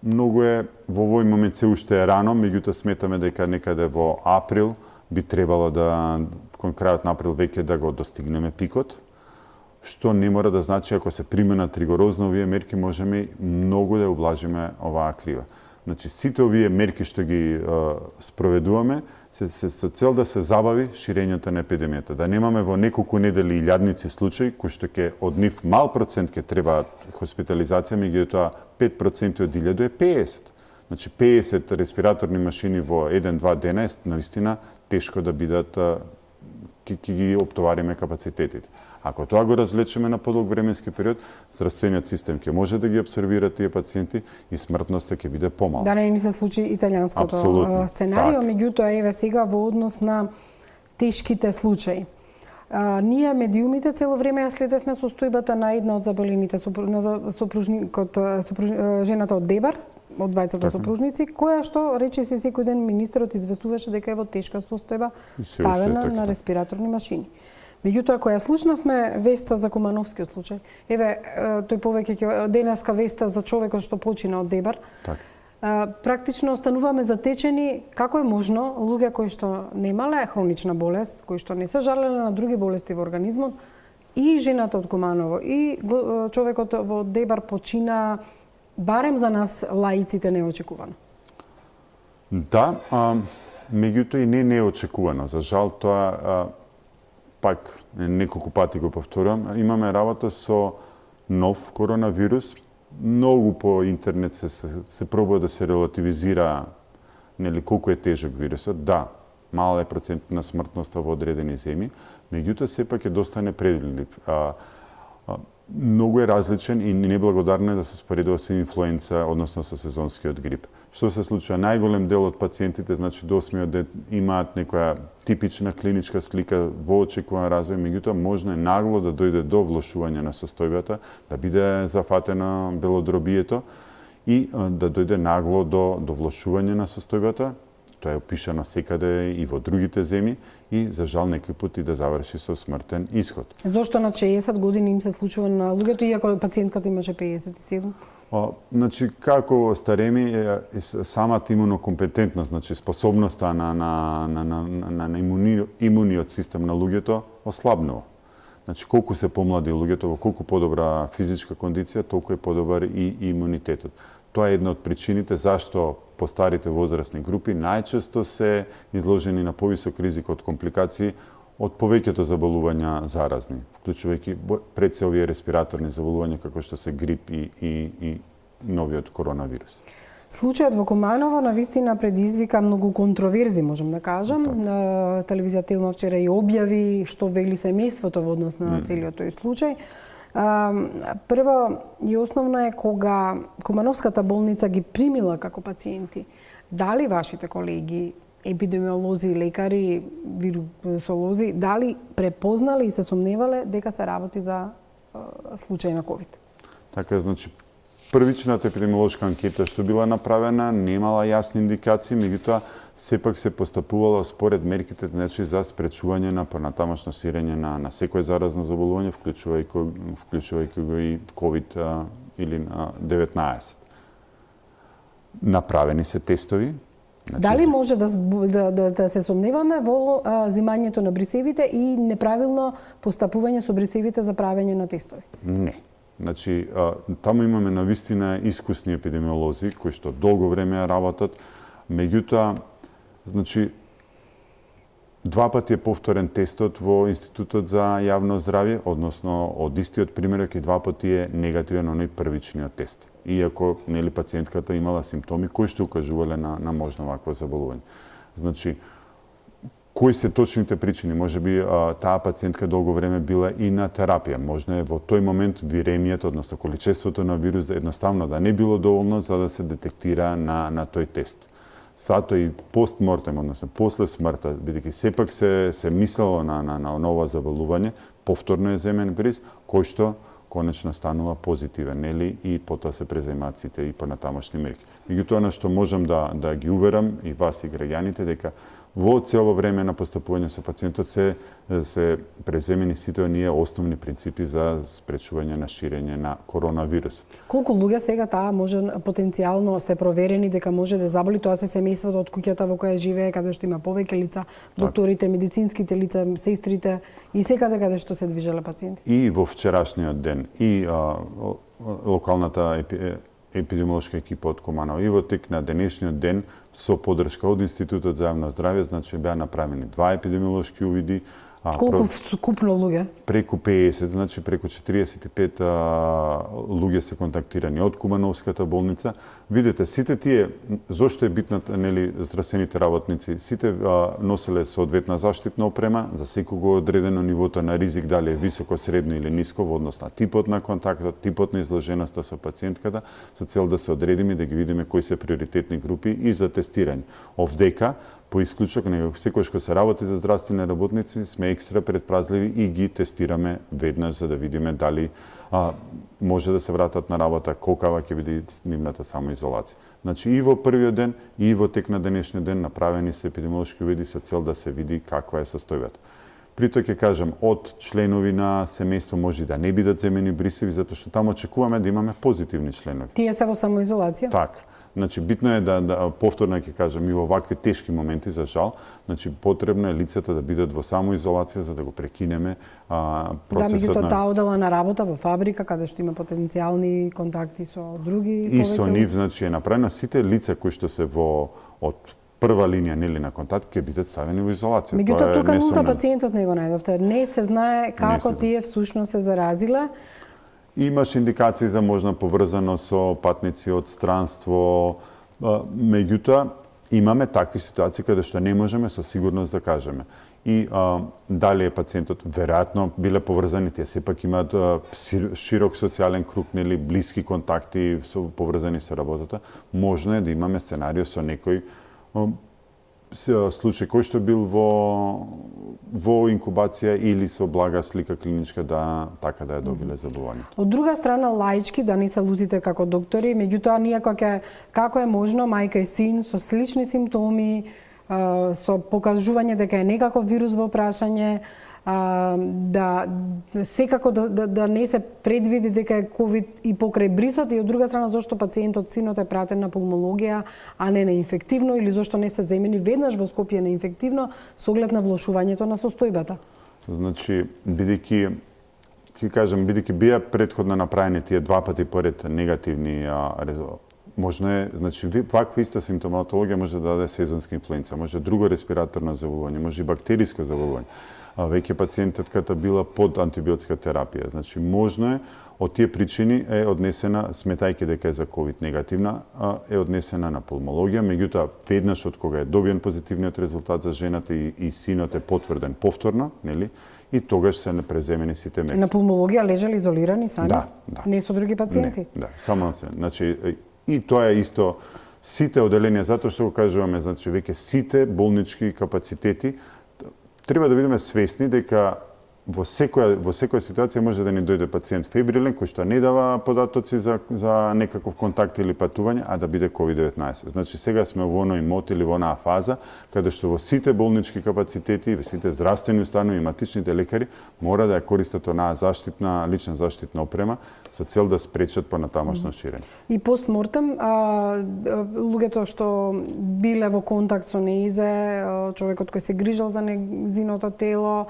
многу е во овој момент се уште е рано, меѓутоа сметаме дека некаде во април би требало да кон крајот на април веќе да го достигнеме пикот, што не мора да значи ако се применат ригорозно овие мерки можеме многу да облажиме оваа крива. Значи сите овие мерки што ги спроведуваме се со цел да се забави ширењето на епидемијата, да немаме во неколку недели илјадници случаи кои што ќе од нив мал процент ќе требаат хоспитализација, меѓутоа 5% од 1000 е 50. Значи 50 респираторни машини во 1-2 дена е наистина тешко да бидат ќе ги оптовариме капацитетите. Ако тоа го развлечеме на подолг временски период, здравствениот систем ќе може да ги абсорбира тие пациенти и смртноста ќе биде помала. Да не ми се случи италијанското сценарио, меѓутоа еве сега во однос на тешките случаи. Ние медиумите цело време ја следевме состојбата на една од заболените жената од Дебар, од двајцата сопружници, која што речиси секој ден министерот известуваше дека е во тешка состојба, ставена на респираторни машини. Меѓутоа, која слушнавме веста за Кумановскиот случај, еве, тој повеќе ќе денеска веста за човекот што почина од Дебар, практично остануваме затечени како е можно луѓе кои што немале хронична болест, кои што не се жалеле на други болести во организмот, и жената од Куманово, и човекот во Дебар почина барем за нас лаиците неочекувано. Да, меѓутоа и не неочекувано. За жал тоа пак неколку пати го повторувам, имаме работа со нов коронавирус. Многу по интернет се пробува да се релативизира нели колку е тежок вирусот. Да, мал е процент на смртноста во одредени земји, меѓутоа сепак е доста непредвидлив. Многу е различен и неблагодарно е да се споредува со инфлуенца, односно со сезонскиот грип. Што се случува? Најголем дел од пациентите, значи до 8-миот ден, имаат некоја типична клиничка слика во очекуван развој, меѓутоа можно е нагло да дојде до влошување на состојбата, да биде зафатено белодробието и да дојде нагло до влошување на состојбата. Тоа е опишано секаде и во другите земји и за жал некој пат и да заврши со смртен исход. Зошто на 60 години им се случува на луѓето, иако пациентката имаше 57? Значи, како стареми, самата имунокомпетентност, значи способноста на имуниот систем на луѓето ослабнува. Значи, колку се помлади луѓето, во колку подобра физичка кондиција, толку е подобар и имунитетот. Тоа е една од причините зашто постарите возрастни групи најчесто се изложени на повисок ризик од компликации од повеќето заболувања заразни, вклучувајќи пред се овие респираторни заболувања како што се грип и новиот коронавирус. Случајот во Куманово навистина предизвика многу контроверзи, можам да кажам. Телевизија Телма вчера и објави што вели семејството во однос на целиот тој случај. Прво и основно е кога Кумановската болница ги примила како пациенти, дали вашите колеги, епидемиолози, лекари, вирусолози, дали препознали и се сомневале дека се работи за случај на ковид? Така, значи, првичната епидемиолошка анкета што била направена немала јасни индикации, меѓутоа сепак се постапувало според мерките, значи, за спречување на понатамошно ширење на секој заразно заболување, вклучувајќи го и COVID или 19. Направени се тестови. Значи, дали може да се сомневаме во зимањето на брисевите и неправилно постапување со брисевите за правење на тестови? Не. Значи, таму имаме навистина искусни епидемиолози кои што долго време работат, меѓутоа, значи, два пати е повторен тестот во Институтот за јавно здравје, односно од истиот примерок и два пати е негативен оној првичниот тест. Иако нели пациентката имала симптоми кои што укажувале на можно вакво заболување. Значи, кои се точните причини? Можеби таа пациентка долго време била и на терапија. Можно е во тој момент виремијата, односно количеството на вирус едноставно да не било доволно за да се детектира на тој тест. Сато и постмортем, односно после смртта, бидејќи сепак се мислело на ова заболување, повторно е земен бриз, кој што конечно станува позитивен, нели, и потоа се преземаат сите и понатамошни мерки. Меѓутоа, на што можам да ги уверам и вас и граѓаните дека во цело време на постапување со пациентот се преземени сите оние основни принципи за спречување на ширење на коронавирус. Колку луѓе сега таа може потенцијално се проверени дека може да заболи, тоа се семејството од куќата во која живее, каде што има повеќе лица, докторите, медицинските лица, сестрите и секаде каде што се движеле пациенти. И во вчерашниот ден и локалната епидемиолошка екипа од Куманово и во тек на денешниот ден со поддршка од Институтот за јавно здравје, значи беа направени два епидемиолошки увиди, Колку скупно луѓе? Преку 50, значи преку 45 луѓе се контактирани од Кумановската болница. Видите, сите тие, зошто е битна, нели, здравствените работници, сите носеле соодветна заштитна опрема, за секого одредено нивото на ризик, дали е високо, средно или ниско, во однос на типот на контактот, типот на изложеноста со пациентката, со цел да се одредиме, да ги видиме кои се приоритетни групи и за тестирање. Овдека, по исклучок, него секојаш кога се работи за здравствени работници, сме екстра предпазливи и ги тестираме веднаш за да видиме дали може да се вратат на работа, колкава ќе биде нивната самоизолација. Значи и во првиот ден и во тек на денешниот ден направени се епидемиолошки увери со цел да се види каква е состојбата. При тоа ќе кажам, од членови на семејство може да не бидат земени брисеви, затоа што таму очекуваме да имаме позитивни членови. Тие се во самоизолација? Така. Значи, битно е да повторно ќе кажам, и во вакви тешки моменти, за жал, значи, потребно е лицата да бидат во самоизолација за да го прекинеме процесот. Да, меѓутоа таа одела на работа во фабрика, каде што има потенцијални контакти со други И со нив, значи, е направено сите лица кои што се од прва линија нели на контакт ќе бидат ставени во изолација. Меѓутоа тука нулта пациентот не го најдовте. Не се знае како тие всушност се заразиле. Имаш индикации за можна поврзано со патници од странство, меѓутоа имаме такви ситуации каде што не можеме со сигурност да кажеме. И дали е пациентот веројатно биле поврзани, тие сепак имаат широк социјален круг, нели, блиски контакти поврзани со работата, можно е да имаме сценарио со некој случај кој што бил во инкубација или со блага слика клиничка да така да ја добиле заболувањето. Од друга страна, лаички, да не се лутите како доктори, меѓутоа ние како е можно мајка и син со слични симптоми, со покажување дека е некаков вирус во прашање, да секако да не се предвиди дека е ковид и покрај брисот, и од друга страна зошто пациентот синот е пратен на пулмологија, а не на инфективно, или зошто не се земени веднаш во Скопје на инфективно со оглед на влошувањето на состојбата. Значи, бидејќи бија претходно направени тие два пати поред негативни резултати, можно е, значи, ваква иста симптоматологија може да даде сезонска инфлуенца, може друго респираторно заболување, може и бактериско заболување. Веќе пациентката била под антибиотска терапија. Значи, можно е, од тие причини е однесена, сметајќи дека е за ковид негативна, е однесена на пулмологија, меѓутоа веднаш од кога е добиен позитивниот резултат за жената и синот е потврден повторно, нели? И тогаш се преземени сите мерки. На пулмологија лежали изолирани сами? Да. Не со други пациенти? Не, само на се. Значи, и тоа е исто сите оделенија, затоа што го кажуваме, значи веќе сите болнички капацитети треба да бидеме свесни дека во секоја ситуација може да ни дојде пациент фебрилен кој што не дава податоци за некаков контакт или патување, а да биде COVID-19. Значи сега сме во оној мод или во онаа фаза каде што во сите болнички капацитети, во сите здравствени установи и матичните лекари мора да ја користат онаа лична заштитна опрема со цел да спречат понатамошно ширење. И постмортем, луѓето што биле во контакт со неизе, човекот кој се грижал за нејзиното тело,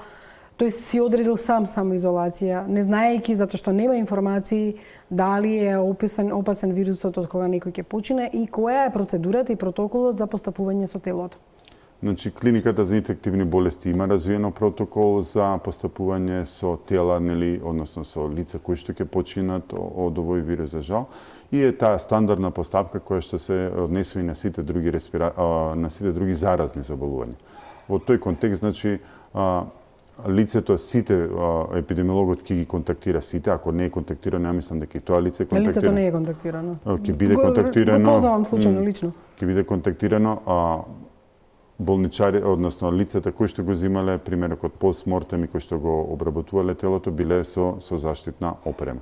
тој си одредил сам самоизолација, не знаејќи, затоа што нема информации дали е опасен вирусот од кога некој ќе почине и која е процедурата и протоколот за постапување со телото. Значи, клиниката за инфективни болести има развиено протокол за постапување со тела, нели, односно со лица кои што ќе починат од овој вирус за жал, и е таа стандардна постапка која што се однесува и на сите други заразни заболувања. Во тој контекст, значи, лицето, сите епидемиологот ќе ги контактира сите, ако не е контактирано, ја мислам дека и тоа лице е контактирано. Лицето не е контактирано. Ќе биде контактирано. Го познавам случајно лично. Ќе биде контактирано болничари, односно лицата кои што го земале примерок од постмортем и кои што го обработувале телото, биле со заштитна опрема.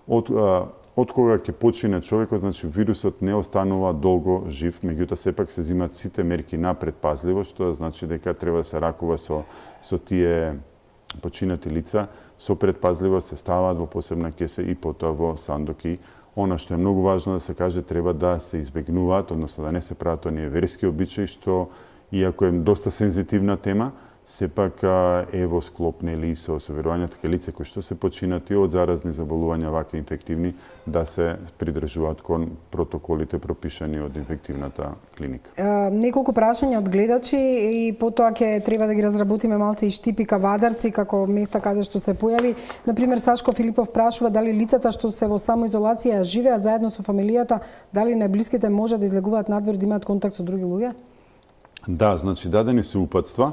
Од кога ќе почине човекот, значи вирусот не останува долго жив, меѓутоа сепак се земат сите мерки на предпазливост, што значи дека треба да се ракува со тие починати лица, со предпазливост се ставаат во посебна кеса и потоа во сандоки. Она што е многу важно да се каже, треба да се избегнуваат, односно да не се прават оние верски обичаи што, иако е доста сензитивна тема, сепак е во склоп нели со верувањето дека лица кои што се починати од заразни заболувања вака инфективни да се придржуваат кон протоколите пропишани од инфективната клиника. Неколку прашања од гледачи и потоа ќе треба да ги разработиме малце и штипика вадарци како места каде што се појави. Например, Сашко Филипов прашува дали лицата што се во самоизолација живеат заедно со фамилијата, дали најблиските може да излегуваат надвор да имаат контакт со други луѓе? Да, значи дадени се упатства.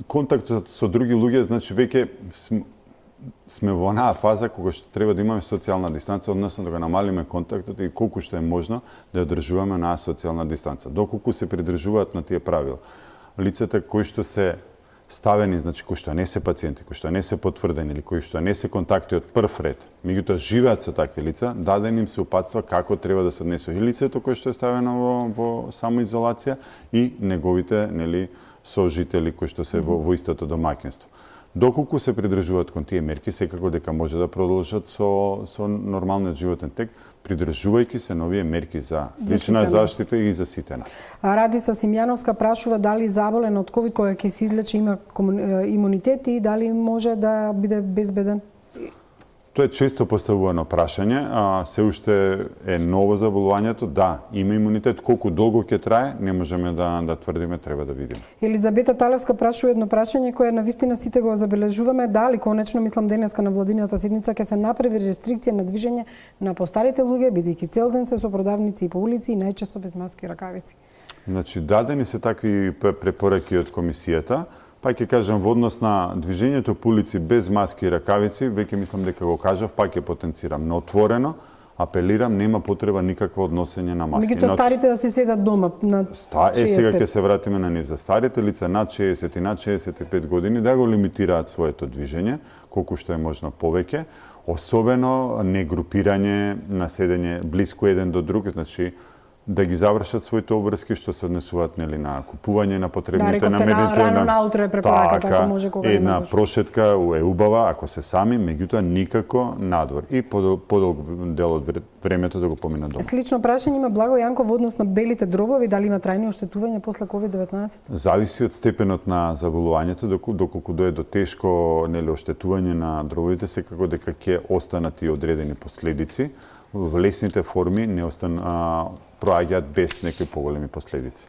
Контакт со други луѓе, значи веќе сме во онаа фаза кога што треба да имаме социјална дистанца, односно да го намалиме контактот и колку што е можно да ја одржуваме на социјална дистанца. Доколку се придржуваат на тие правила. Лицата кои што се ставени, значи кои што не се пациенти, кои што не се потврдени или кои што не се контакти од прв ред, меѓутоа живеат со такви лица, дадени им се упатства како треба да се однесува и лицето кое што е ставено во самоизолација и неговите нели сожители кои што се во истото домаќинство. Доколку се придржуваат кон тие мерки, секако дека може да продолжат со нормалниот животен тек, придржувајќи се на овие мерки за лична заштита и за сите нас. Радица Симјановска прашува дали заболен од ковид кој ќе се излечи има имунитет и дали може да биде безбеден? Тоа е често поставувано прашање, се уште е ново заболувањето, да, има имунитет, колку долго ќе трае, не можеме да тврдиме, треба да видиме. Елизабета Талевска прашува едно прашање кое навистина сите го забележуваме, дали конечно, мислам денеска на владината седница ќе се направи рестрикција на движење на постарите луѓе, бидејќи цел ден се со продавници и по улици и најчесто без маски и ракавици. Значи, дадени се такви препораки од комисијата. Па ќе кажам, во однос на движењето по улици без маски и ракавици, веќе мислам дека го кажав, пак ќе потенцирам. Но отворено, апелирам, нема потреба никакво односење на маски. Меѓутоа старите да се седат дома на 65. Сега ќе се вратиме на нив. За старите лица над 60 и над 65 години да го лимитираат своето движење, колку што е можно повеќе, особено не групирање на седење блиску еден до друг, значи да ги завршат своите обврски што се однесуваат нели на купување на потребните на медицина. Рано наутро е препораката, ако може кога една прошетка е убава ако се сами, меѓутоа никако надвор и подолг дел од времето да го поминат дома. Слично прашање има Благо Јанков во однос на белите дробови, дали има трајни оштетувања после COVID-19? Зависи од степенот на заболувањето, доколку дое до тешко нели оштетување на дробовите, секако дека ќе останат и одредени последици. Во лесните форми не проаѓаат без некои поголеми последици.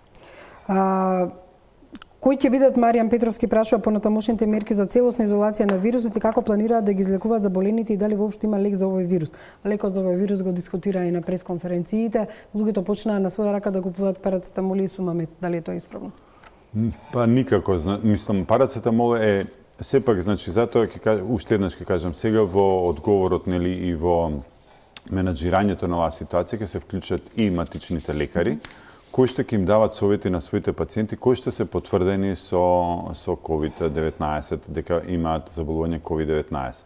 Кои ќе бидат, Маријан Петровски прашува, понатамошните мерки за целосна изолација на вирусот и како планираат да ги излекуваат заболените и дали воопшто има лек за овој вирус? Лекот за овој вирус го дискутира и на пресконференциите. Луѓето почнаа на своја рака да купуваат парацетамол и сумамет. Дали е тоа исправно? Па никако. Мислам, парацетамол е сепак, значи, затоа уште еднаш ќе кажам, сега во одговорот нели и во менаџирањето на оваа ситуација ќе се вклучат и матичните лекари, кои што ќе им дават совети на своите пациенти кои што се потврдени со COVID-19, дека имаат заболување COVID-19.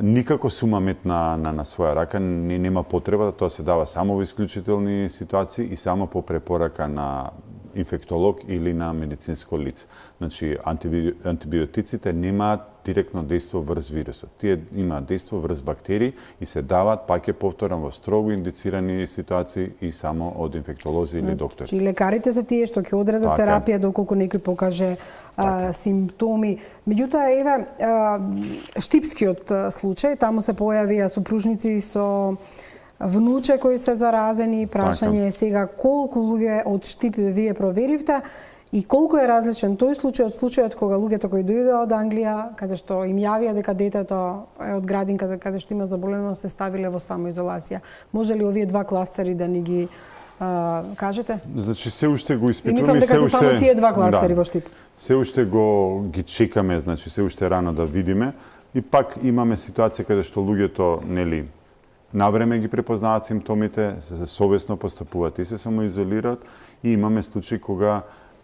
Никако сумамет на своја рака нема потреба, тоа се дава само во исклучителни ситуации и само по препорака на инфектолог или на медицинско лице. Значи, антибиотиците немаат директно дејство врз вирусот. Тие имаат дејство врз бактерии и се даваат, пак ќе повторам, во строго индицирани ситуации и само од инфектолози или доктори. Значи, лекарите се тие што ќе одредат терапија доколку некој покаже симптоми. Меѓутоа, еве, штипскиот случај, таму се појавија супружници со внуче кои се заразени, прашање е сега колку луѓе од Штип вие проверивте и колку е различен тој случај од случајот кога луѓето кои дојдоа од Англија, каде што им јавија дека детето е од градинка каде што има заболено, се ставиле во самоизолација. Може ли овие два кластери да ни ги кажете? Значи се уште го испитуваме, мислам дека се само тие два кластери во Штип. Се уште ги чекаме, значи се уште рано да видиме и пак имаме ситуација каде што луѓето нели навреме ги препознаваат симптомите, се совесно постапуваат и се самоизолираат и имаме случаи кога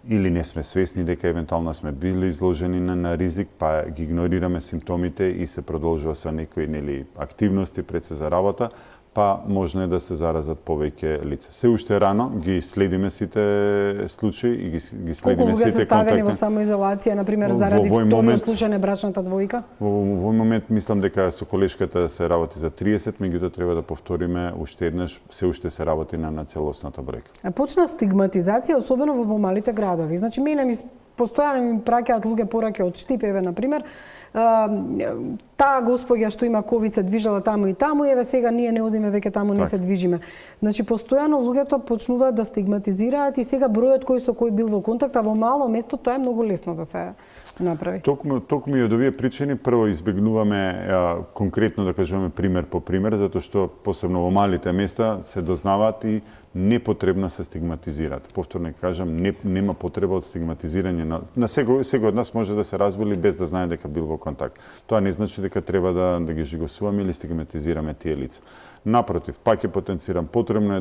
или не сме свесни дека евентуално сме били изложени на ризик, па ги игнорираме симптомите и се продолжува со некои нели активности пред се за работа, па можно е да се заразат повеќе лица. Се уште рано ги следиме сите случаи и ги Колку следиме луѓе се сите ставени во контакти. например, заради вториот случај на брачната двојка? Во овој момент мислам дека со колешката се работи за 30, меѓутоа треба да повториме уште еднаш, се уште се работи на целосната бројка. Почна стигматизација, особено во помалите градови. Значи, мене ми постојано ми праќаат луѓе пораки од Штип, еве, например, таа госпоѓа што има ковид се движала таму и таму, еве сега ние не одиме веќе таму, не се движиме. Значи, постојано луѓето почнуваат да стигматизираат и сега бројот кој со кој бил во контакт, а во мало место тоа е многу лесно да се направи. Токму и од овие причини прво избегнуваме конкретно да кажуваме пример по пример, затоа што посебно во малите места се дознаваат и непотребно се стигматизираат. Повторно кажам, нема потреба од стигматизирање на секој од нас може да се разболи без да знае дека бил во контакт. Тоа не значи дека треба да ги жигосуваме или стигматизираме тие лица. Напротив, пак ќе потенцирам, потребно е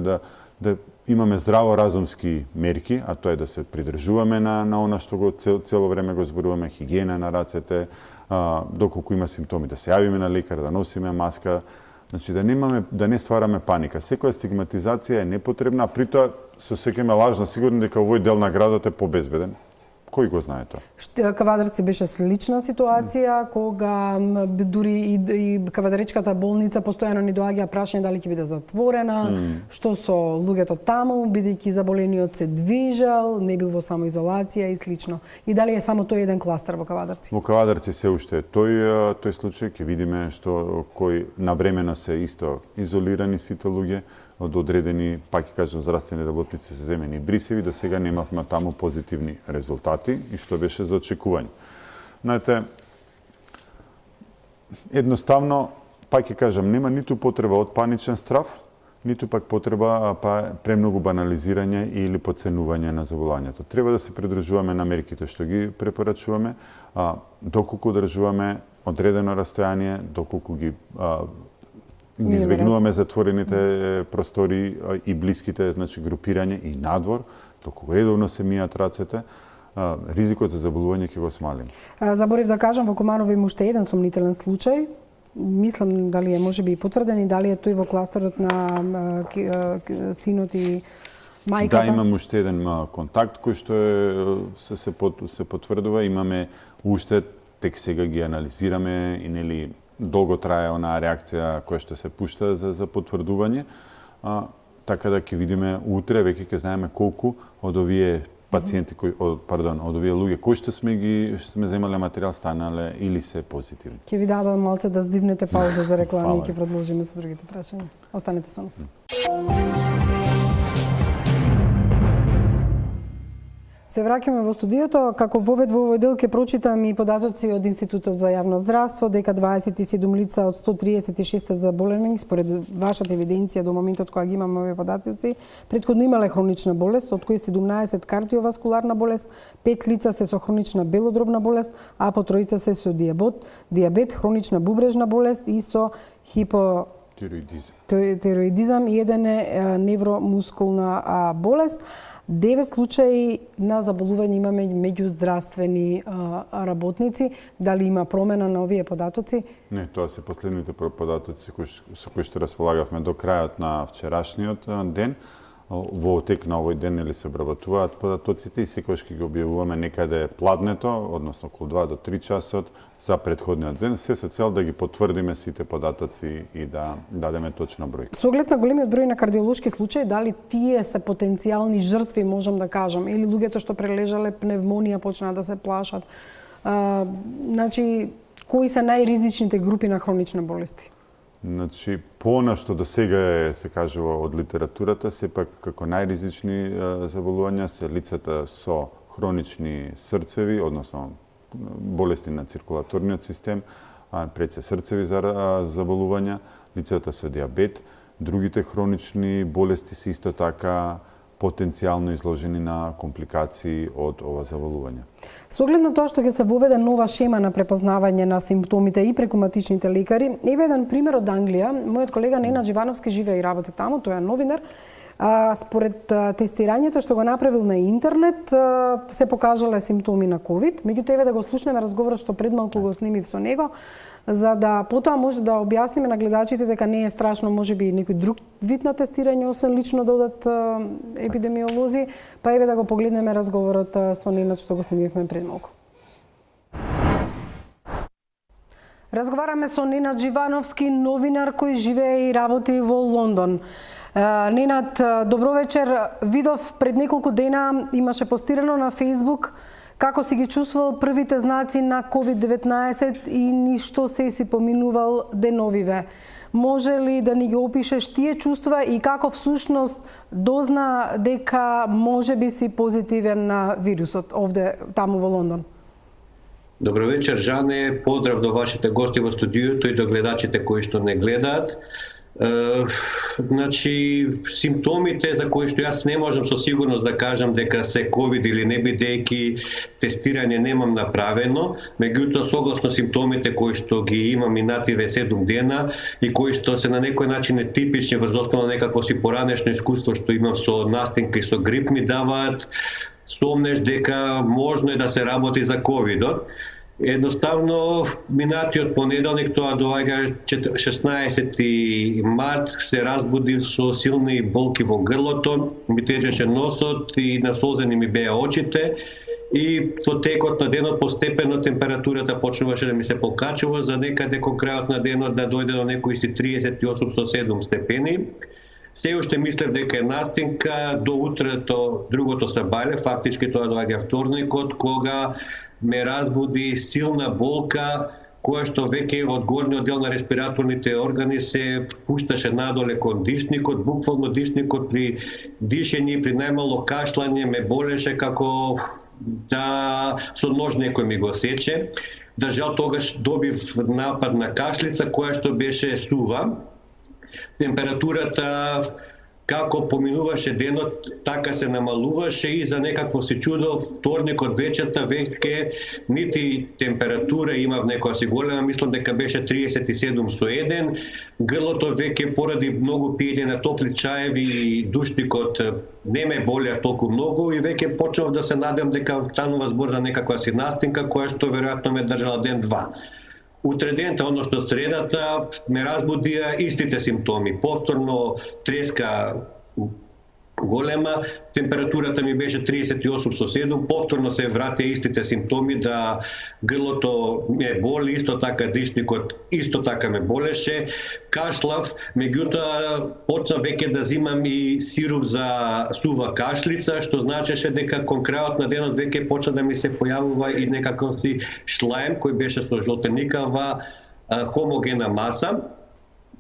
да имаме здраво-разумски мерки, а тоа е да се придржуваме на она што го цело време го зборуваме, хигиена на рацете, доколку има симптоми да се јавиме на лекар, да носиме маска. Значи да не ствараме паника. Секоја стигматизација е непотребна, а при тоа се осеќаме лажно сигурни дека овој дел на градот е побезбеден. Кој го знае тоа? Кавадарци беше слична ситуација, кога дури и Кавадаречката болница постојано ни доаѓа прашање дали ќе биде затворена, што со луѓето таму, бидејќи заболениот се движел, не бил во самоизолација и слично. И дали е само тој еден кластер во Кавадарци? Во Кавадарци се уште е тој случај, ќе видиме што кој навремено се исто изолирани сите луѓе од одредени, пак ќе кажам, здравствени работници се земени брисеви, до сега немавме таму позитивни резултати и што беше за очекување. Знаете, едноставно, пак ќе кажам, нема ниту потреба од паничен страв, ниту пак потреба премногу банализирање или подценување на заболувањето. Треба да се придржуваме на мерките што ги препорачуваме, доколку држуваме одредено растојание, доколку ги избегнуваме затворените простори и блиските, значи групирање и надвор, доколку редовно се мијат рацете, ризикот за заболување ќе го смалим. Заборив да кажам, во Куманово има уште еден сомнителен случај. Мислам дали е можеби и потврден и дали е тој во кластерот на синот и мајката. Да, имам уште еден контакт кој што се потврдува. Имаме уште, тек сега ги анализираме и нели долго трае онаа реакција која што се пушта за потврдување, така да ќе видиме утре, веќе ќе знаеме колку од овие пациенти од овие луѓе кои што сме земале материјал станале или се позитивни. Ќе ви дадам малце да здивнете пауза за реклами и ќе продолжиме со другите прашања. Останете со нас. Се враќаме во студиото. Како вовед во овој дел ќе прочитам и податоци од Институтот за јавно здравство, дека 27 лица од 136 заболени, според вашата евиденција до моментот кога ги имаме овие податоци, претходно имале хронична болест, од кои 17 кардиоваскуларна болест, 5 лица се со хронична белодробна болест, а по тројца се со диабет, хронична бубрежна болест и со хипотироидизам и еден е невромускулна болест. 9 случаи на заболување имаме меѓу здравствени работници. Дали има промена на овие податоци? Не, тоа се последните податоци со кои што располагавме до крајот на вчерашниот ден. Во тек на овој ден или се обработуваат податоците и секогаш ќе ги објавуваме некаде пладнето, односно околу 2 до 3 часот за претходниот ден, се со цел да ги потврдиме сите податоци и да дадеме точна бројка. Со оглед на големиот број на кардиолошки случаи, дали тие се потенцијални жртви, можам да кажам, или луѓето што прележале пневмонија почнаа да се плашат? Значи, кои се најризичните групи на хронични болести? Значи, по она што до сега се кажува од литературата, сепак како најризични заболувања се лицата со хронични срцеви, односно болести на циркулаторниот систем, пред се срцеви заболувања, лицата со диабет, другите хронични болести се исто така потенцијално изложени на компликации од ова заболување. Со оглед на тоа што ќе се воведе нова шема на препознавање на симптомите и преку матичните лекари, еве еден пример од Англија. Мојот колега Ненад Живановски живее и работи таму, тој е новинар. Според тестирањето што го направил на интернет, се покажале симптоми на ковид. Меѓутоа, еве да го слушнеме разговорот што пред малку го снимив со него, за да потоа може да објасниме на гледачите дека не е страшно, можеби некој друг вид на тестирање, освен лично да одат епидемиолози. Па еве да го погледнеме разговорот со Ненад што го снимивме пред малку. Разговараме со Ненад Живановски, новинар кој живее и работи во Лондон. Ненад, добро вечер. Видов пред неколку дена имаше постирано на Facebook како си ги чувствувал првите знаци на COVID-19 и ништо се си поминувал деновиве. Може ли да ни ги опишеш тие чувства и како всушност дозна дека може би си позитивен на вирусот овде, таму во Лондон? Добро вечер, Жане. Поздрав до вашите гости во студиото и до гледачите кои што не гледаат. Значи, симптомите за кои што јас не можам со сигурност да кажам дека се ковид или не, бидејќи тестирање немам направено, меѓутоа согласно симптомите кои што ги имам минативе 7 дена и кои што се на некој начин нетипични врз основа на некакво си поранешно искуство што имам со настинка и со грип, ми даваат сомнеш дека можно е да се работи за ковидот. Едноставно, минатиот понеделник, тоа доаѓа 16 март, се разбудив со силни болки во грлото, ми тежеше носот и насолзени ми беа очите и во текот на денот постепено температурата почнуваше да ми се покачува, за некаде кон крајот на денот да дојде до некои си 38,7 степени. Се уште мислев дека е настинка, до утрето, другото сабајле, фактички тоа доаѓа вторникот, кога ме разбуди силна болка, која што веќе од горниот дел на респираторните органи се пушташе надоле кон дишникот, буквално дишникот при дишење, при најмало кашлање ме болеше како да со нож некој ми го сече. Да жал тогаш добив напад на кашлица која што беше сува. Температурата како поминуваше денот, така се намалуваше и за некакво се чудо вторникот вечерта веќе нити температура имав некоја си голема, мислам дека беше 37,1. Грлото веќе поради многу пиење на топли чаеви и душникот не ме болеа толку многу и веќе почнав да се надам дека станува збор за некаква си настинка која што веројатно ме држала ден-два. Утре дента, односно средата, ме разбудија истите симптоми. Повторно треска голема, температурата ми беше 38,7, повторно се вратија истите симптоми, да грлото ме боли, исто така дишникот исто така ме болеше, кашлав, меѓутоа почнав веќе да зимам и сируп за сува кашлица, што значеше дека кон крајот на денот веќе почна да ми се појавува и некаков си шлаем кој беше со жолтеникава хомогена маса.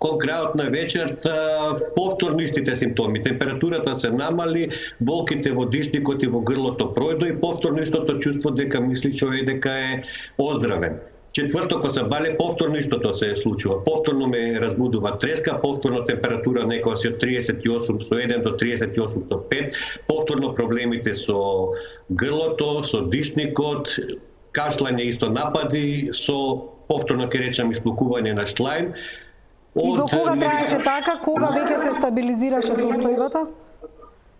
Кон крајот на вечерта повторно истите симптоми. Температурата се намали, болките во дишникот и во грлото пројдо и повторно истото чувство дека мисли човек дека е оздравен. Четвртоко сабале повторно истото се случува. Повторно ме разбудува треска, повторно температура некоја си од 38,1 до 38,5, повторно проблемите со грлото, со дишникот, кашлање исто напади, со повторно ќе речам исплукување на шлајм. И до кога траеше така? Кога веќе се стабилизираше состојбата?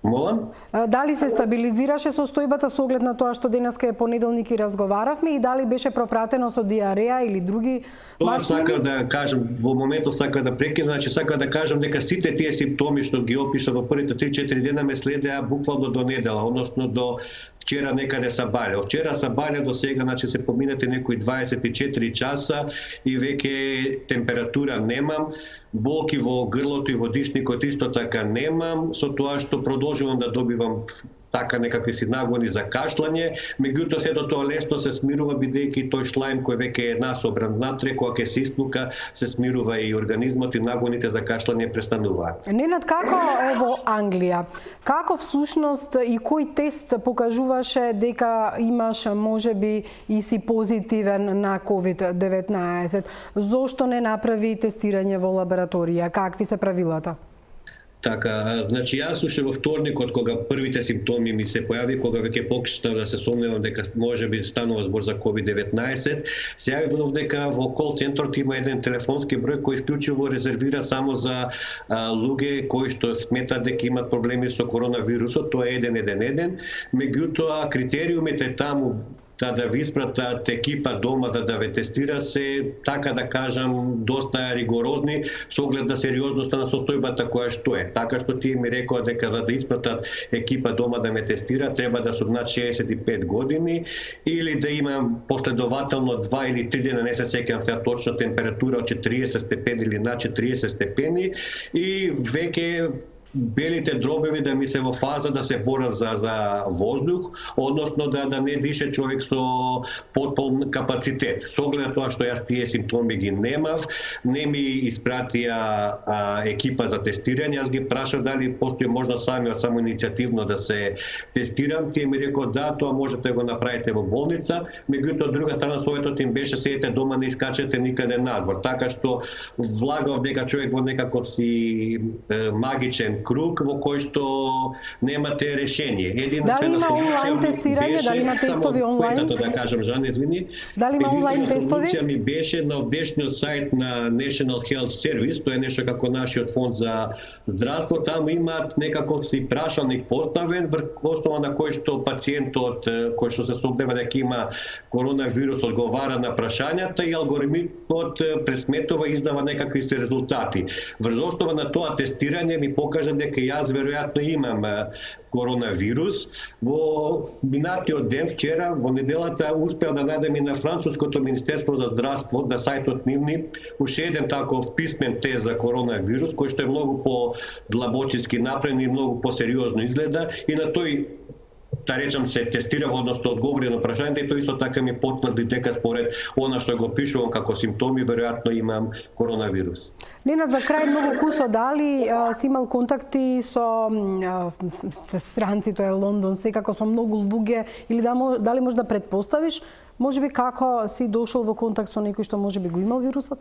Молам? Дали се стабилизираше состојбата со оглед на тоа што денеска е понеделник и разговаравме и дали беше пропратено со диареја или други мачнини? Тоа сакав да кажам, во моментот сакав да прекинам, значи сакав да кажам дека сите тие симптоми што ги опиша во првите 3-4 дена ме следеа буквално до недела, односно до вчера некаде сабаље. Вчера сабаље до сега, значи се поминати некои 24 часа и веќе температура немам, болки во грлото и во дишникот исто така немам, со тоа што продолжувам да добивам така некакви си нагони за кашлање, меѓутоа сето тоа лесно се смирува бидејќи тој шлајм кој веќе е насобран внатре, кога ќе се исплука, се смирува и организмот и нагоните за кашлање престануваат. Ненад, како е во Англија? Како всушност и кој тест покажуваше дека имаш можеби и си позитивен на COVID-19? Зошто не направи тестирање во лабораторија? Какви се правилата? Така, значи јас уште во вторникот кога првите симптоми ми се појави, кога веќе почнав да се сомневам дека можеби станува збор за COVID-19, се јавив дека во кол центарот има еден телефонски број кој исклучиво резервира само за луѓе кои што сметаат дека имат проблеми со коронавирусот, тоа е 111, меѓутоа критериумите таму да ви испратат екипа дома да ве тестира се, така да кажам, доста ригорозни со оглед на сериозноста на состојбата која што е. Така што тие ми рекоа дека да испратат екипа дома да ме тестира, треба да сум над 65 години или да имам последователно 2 или 3 дена, не се сеќавам сега точно, температура од 40 степени или над 40 степени и веќе белите дробеви да ми се во фаза да се борат за воздух, односно да не дише човек со потполн капацитет. Со оглед на тоа што јас тие симптоми ги немав, не ми испратија екипа за тестирање, јас ги прашав дали постои можност само иницијативно да се тестирам, тие ми рекоа да, тоа можете да го направите во болница, меѓутоа од друга страна советот им беше седете дома, не искачете никаде надвор, така што влагав дека човек во некако си магичен круг во кој што немате решение. Дали има онлайн тестирање, дали има тестови онлайн? Да кажам, Жан, извини. Дали има онлайн тестови? Единствена ми беше на овдешниот сајт на National Health Service, тоа е нешто како нашиот фонд за здравство, таму имаат некаков си прашалник поставен врз основа на кој што пациентот кој што се сомнева дека има коронавирус одговара на прашањата и алгоритмот пресметува и издава некакви се резултати. Врз основа на тоа тестирање ми покажа дека јас веројатно имам коронавирус. Во минатиот ден, вчера, во неделата, успеав да најдем и на француското Министерство за здравство, на сајтот нивни, уште еден таков писмен тест за коронавирус, кој што е многу по-длабочиски направен и многу по-сериозно изгледа, и на тој да речам се тестирав, односно одговори на прашањето и тој исто така ми потврди дека според она што го пишувам како симптоми, веројатно имам коронавирус. Нина, за крај многу кусо, дали си имал контакти со странци, тоа е Лондон, секако со многу луѓе, или дали може да предпоставиш, можеби како си дошол во контакт со некој што можеби го имал вирусот?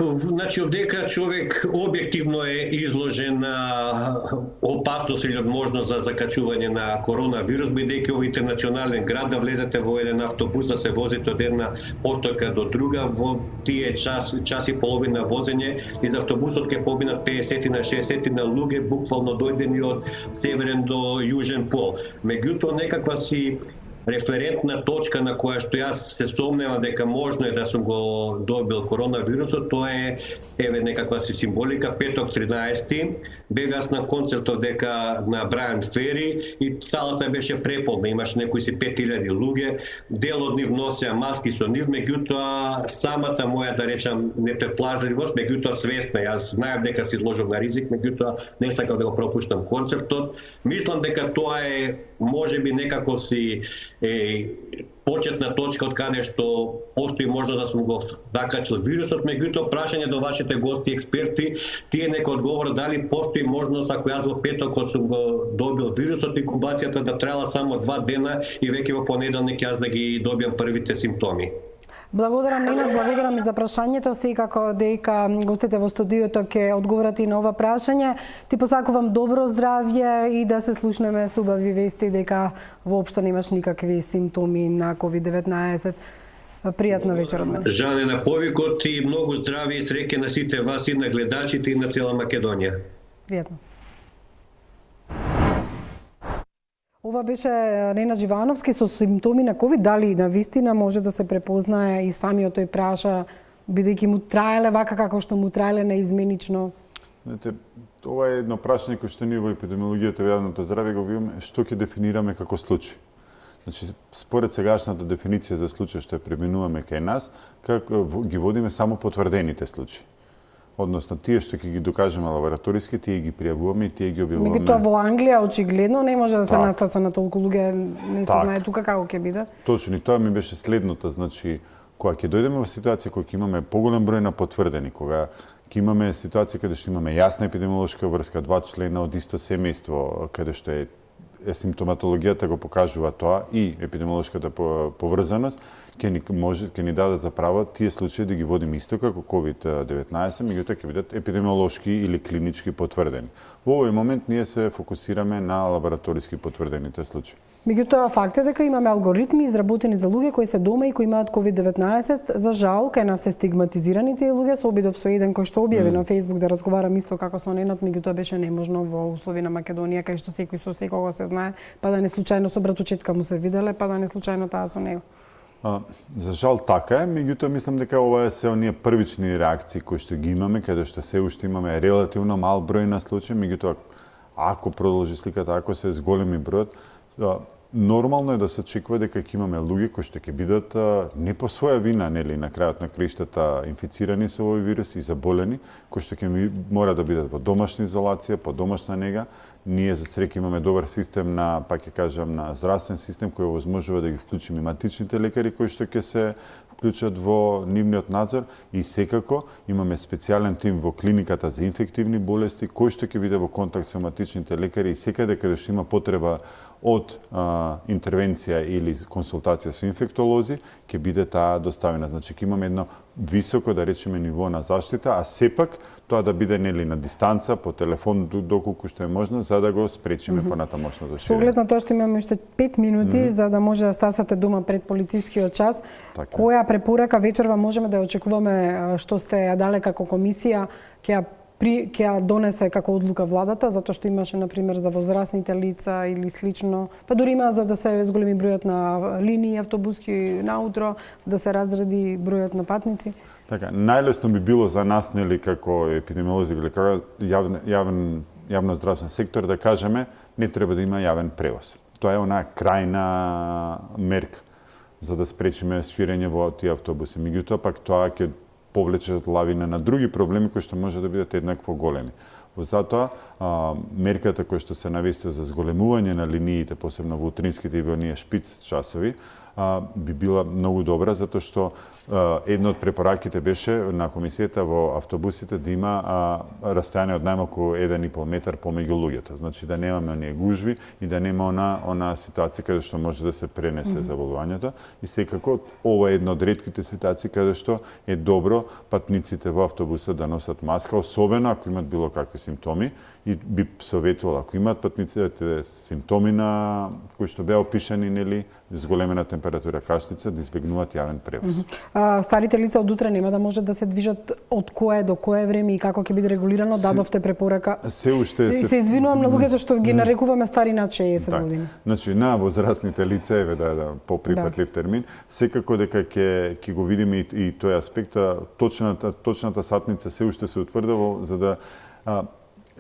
Значи, овдека човек објективно е изложен на опасност или можност за закачување на коронавирус, бидејќи овој интернационален град да влезете во еден автобус, да се возите од една постојка до друга, во тие час и половина возење, из автобусот ќе побинат 50 на 60 на луѓе, буквално дојдени од северен до јужен пол. Меѓутоа, некаква си референтна точка на која што јас се сомневам дека можно е да сум го добил коронавирусот, тоа е некаква си символика, петок 13. Бев јас на концертов дека на Брайан Фери и салата беше преполна, имаш некои си 5000 луѓе, дел од нив носеа маски со нив, меѓутоа самата моја, да речам, непредпазливост, меѓутоа свесна, јас знаев дека се изложив на ризик, меѓутоа не сакав да го пропуштам концертот. Мислам дека тоа е можеби некако си почетна точка од каде што постои можност да сум го закачил вирусот, меѓутоа прашање до вашите гости експерти, тие нека одговорат дали постои можност ако јас во петокот сум го добил вирусот, инкубацијата да траела само 2 дена и веќе во понеделник јас да ги добиам првите симптоми. Благодарам, Ненад, благодарам и за прашањето. Секако дека гостите во студиото ќе одговорат и на ова прашање. Ти посакувам добро здравје и да се слушнеме со убави вести дека воопшто немаш никакви симптоми на COVID-19. Пријатна вечер од мене. Жане на повикот и многу здравје и среќа на сите вас и на гледачите и на цела Македонија. Пријатно. Ова беше Ненад Живановски со симптоми на COVID. Дали на вистина може да се препознае и самиот тој праша, бидејќи му траеле вака како што му траеле неизменично? Знаете, ова е едно прашање кој што ние во епидемиологијата во јавното здравје го видиме, што ќе дефинираме како случај. Значи, според сегашната дефиниција за случај што ја преминуваме кај нас, како ги водиме само потврдените случаи. Односно, тие што ќе ги докажеме лабораториски, тие ги пријавуваме и тие ги објавуваме. Меѓутоа во Англија очигледно не може да се настаса на толку луѓе, не се знае тука како ќе биде. Точно, и тоа ми беше следното, значи, кога ќе дојдеме во ситуација кога ќе имаме поголем број на потврдени, кога ќе имаме ситуација каде што имаме јасна епидемиолошка врска, 2 члена од исто семејство, каде што е симптоматологијата го покажува тоа и епидемиолошката поврзаност, ќе ни дадат за право тие случаи да ги водиме исто како COVID-19, меѓутоа ќе бидат епидемиолошки или клинички потврдени. Во овој момент ние се фокусираме на лабораториски потврдените случаи. Меѓутоа, факт е дека имаме алгоритми изработени за луѓе кои се дома и кои имаат COVID-19. За жал, кај нас се стигматизирани тие луѓе. Се обидов со еден кој што објави на Facebook да разговарам исто како со ненот, меѓутоа беше неможно во услови на Македонија, кај што секој со секого се знае, па да не случајно со братучетка му се виделе, па да не случајно таа со него. За жал така е, меѓутоа мислам дека ова е се оние првични реакции кои што ги имаме, каде што се уште имаме релативно мал број на случаи, меѓутоа ако продолжи сликата, ако се зголеми бројот, нормално е да се очекува дека ќе имаме луѓе кои што ќе бидат не по своја вина, нели, на крајот на краиштата инфицирани со овој вирус и заболени, кои што ќе мора да бидат во домашна изолација, по домашна нега. Ние за среќа имаме добар систем на, пак ќе кажам, на здравствен систем кој овозможува да ги вклучиме матичните лекари кои што ќе се вклучат во нивниот надзор и секако имаме специјален тим во клиниката за инфективни болести кој што ќе биде во контакт со матичните лекари и секаде каде што има потреба од интервенција или консултација со инфектолози, ќе биде таа доставена. Значи, ќе имаме едно високо, да речеме, ниво на заштита, а сепак тоа да биде нели на дистанца, по телефон, доколку што е можно, за да го спречиме понатамошното ширење. Со оглед на тоа што имаме уште 5 минути, за да може да стасате дома пред полицискиот час, Така. која препорака вечерва можеме да ја очекуваме, што сте ја дале како комисија, ќе ја донесе како одлука владата, затоа што имаше, например, за возрастните лица или слично, па дури има за да се зголеми бројот на линии автобуски наутро, да се разреди бројот на патници? Така, најлесно би било за нас, нели, како епидемиолози или како јавно здравствен сектор, да кажеме, не треба да има јавен превоз. Тоа е онаа крајна мерка за да спречиме ширење во тие автобуси. Меѓутоа, пак тоа ќе повлечат лавина на други проблеми кои што може да бидат еднакво големи. Затоа, мерката која што се навести за зголемување на линиите, посебно во утринските и во оние шпиц часови, би била многу добра, затоа што една од препораките беше на комисијата во автобусите да има растојание од најмалку 1,5 метар помеѓу луѓето. Значи да немаме оние гужви и да нема она ситуација каде што може да се пренесе заболувањето. И секако ова е една од ретките ситуации каде што е добро патниците во автобусот да носат маска, особено ако имат било какви симптоми, и би советувал ако имаат патниците симптоми на кои што беа опишани, нели, зголемена температура, кашница, да избегнуваат јавен превоз. Старите лица од утре нема да можат да се движат од кое до кое време и како ќе биде регулирано? Дадовте препорака. Се уште се извинувам на луѓето што ги нарекуваме стари над 60 години. Значи на возрастните лица е да поприфатлив термин, секако дека ќе го видиме и тој аспект, точната сатница се уште се утврдува за да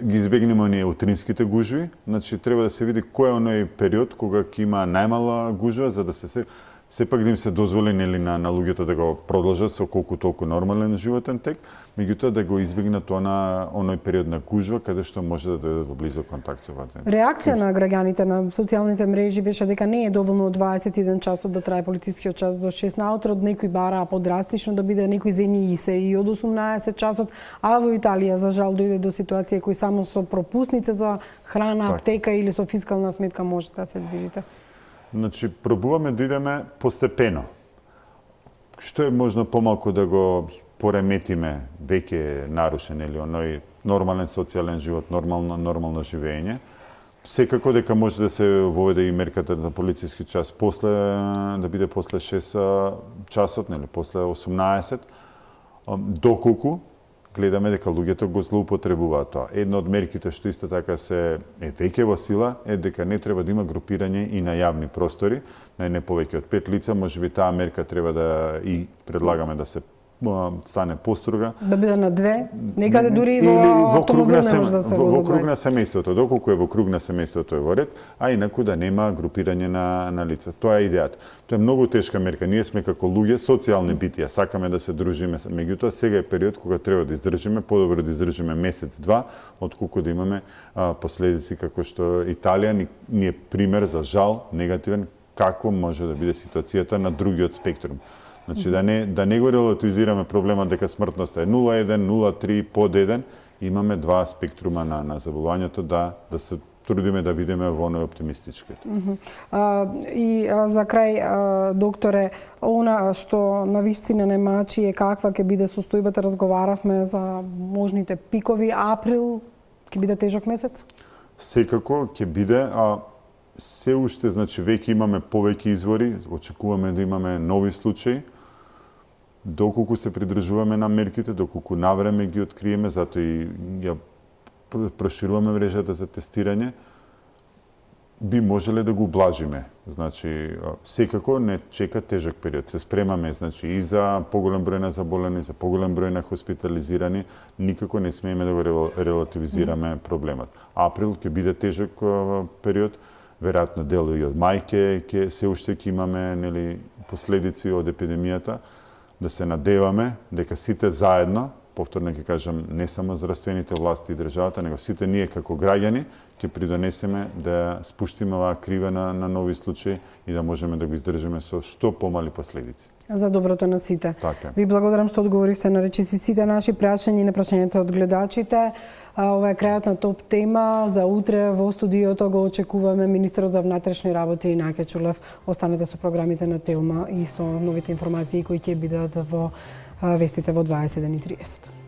ги избегнеме оние утринските гужви. Значи треба да се види кој е оној период кога ќе има најмала гужва, за да се сепак да им се дозволи, нели, на луѓето да го продолжат со колку толку нормален животен тек, меѓутоа да го избегнат оној период на гужва каде што може да дојдат во близок контакт со пациент. Реакција на граѓаните на социјалните мрежи беше дека не е доволно од 21 часот да трае полицискиот час до 6 наутро, некои бараа подрастично да биде, некои земји и се и од 18 часот, а во Италија за жал дојде до ситуација кои само со пропусница за храна, аптека или со фискална сметка можете да се движите. Значи, пробуваме да идеме постепено. Што е можно помалку да го пореметиме, веќе нарушен или оној нормален социјален живот, нормално живење. Секако дека може да се воведе и мерката на полициски час да биде после 6 часот, нели, после 18, доколку гледаме дека луѓето го злоупотребуваат тоа. Една од мерките што исто така е веќе во сила е дека не треба да има групирање и на јавни простори, не повеќе од 5 лица, можеби таа мерка треба да и предлагаме да се стане построга. Да биде на 2, некаде дури во автомобил не може да се возат. Во круг на семејството, доколку е во круг на семејството е во ред, а инаку да нема групирање на лица. Тоа е идејата. Тоа е многу тешка мерка. Ние сме како луѓе социјални битија, сакаме да се дружиме, меѓутоа сега е период кога треба да издржиме, подобро да издржиме месец-два, отколку да имаме последици како што Италија ни е пример за жал негативен како може да биде ситуацијата на другиот спектрум. Значи да не го релативизираме проблемот дека смртноста е 0,1, 0,3, под 1, имаме два спектрума на заболувањето да се трудиме да бидеме во најоптимистичките. И за крај, докторе, она што навистина не мачи е каква ќе биде состојбата, разговаравме за можните пикови, април ќе биде тежок месец? Секако ќе биде, а се уште, значи, веќе имаме повеќе извори, очекуваме да имаме нови случаи, доколку се придржуваме на мерките, доколку навреме ги откриеме, затоа и ја прошируваме мрежата за тестирање, би можеле да гоублажиме. Значи, секако не чека тежок период. Се спремаме, значи, и за поголем број на заболени, за поголем број на хоспитализирани, никако не смееме да го релативизираме проблемот. Април ќе биде тежок период, веројатно дел и од мај ќе се уште ќе имаме, нели, последици од епидемијата, да се надеваме дека сите заедно, повторно ќе кажам, не само здравствените власти и државата, него сите ние како граѓани ќе придонесеме да спуштиме оваа крива на нови случаи и да можеме да го издржиме со што помали последици. За доброто на сите. Така. Ви благодарам што одговоривте на речиси сите наши прашања и на прашањата од гледачите. Ова е крајот на топ тема. За утре во студиото го очекуваме министерот за внатрешни работи Наке Чулев. Останете со програмите на Телма и со новите информации кои ќе бидат во вестите во 21:30.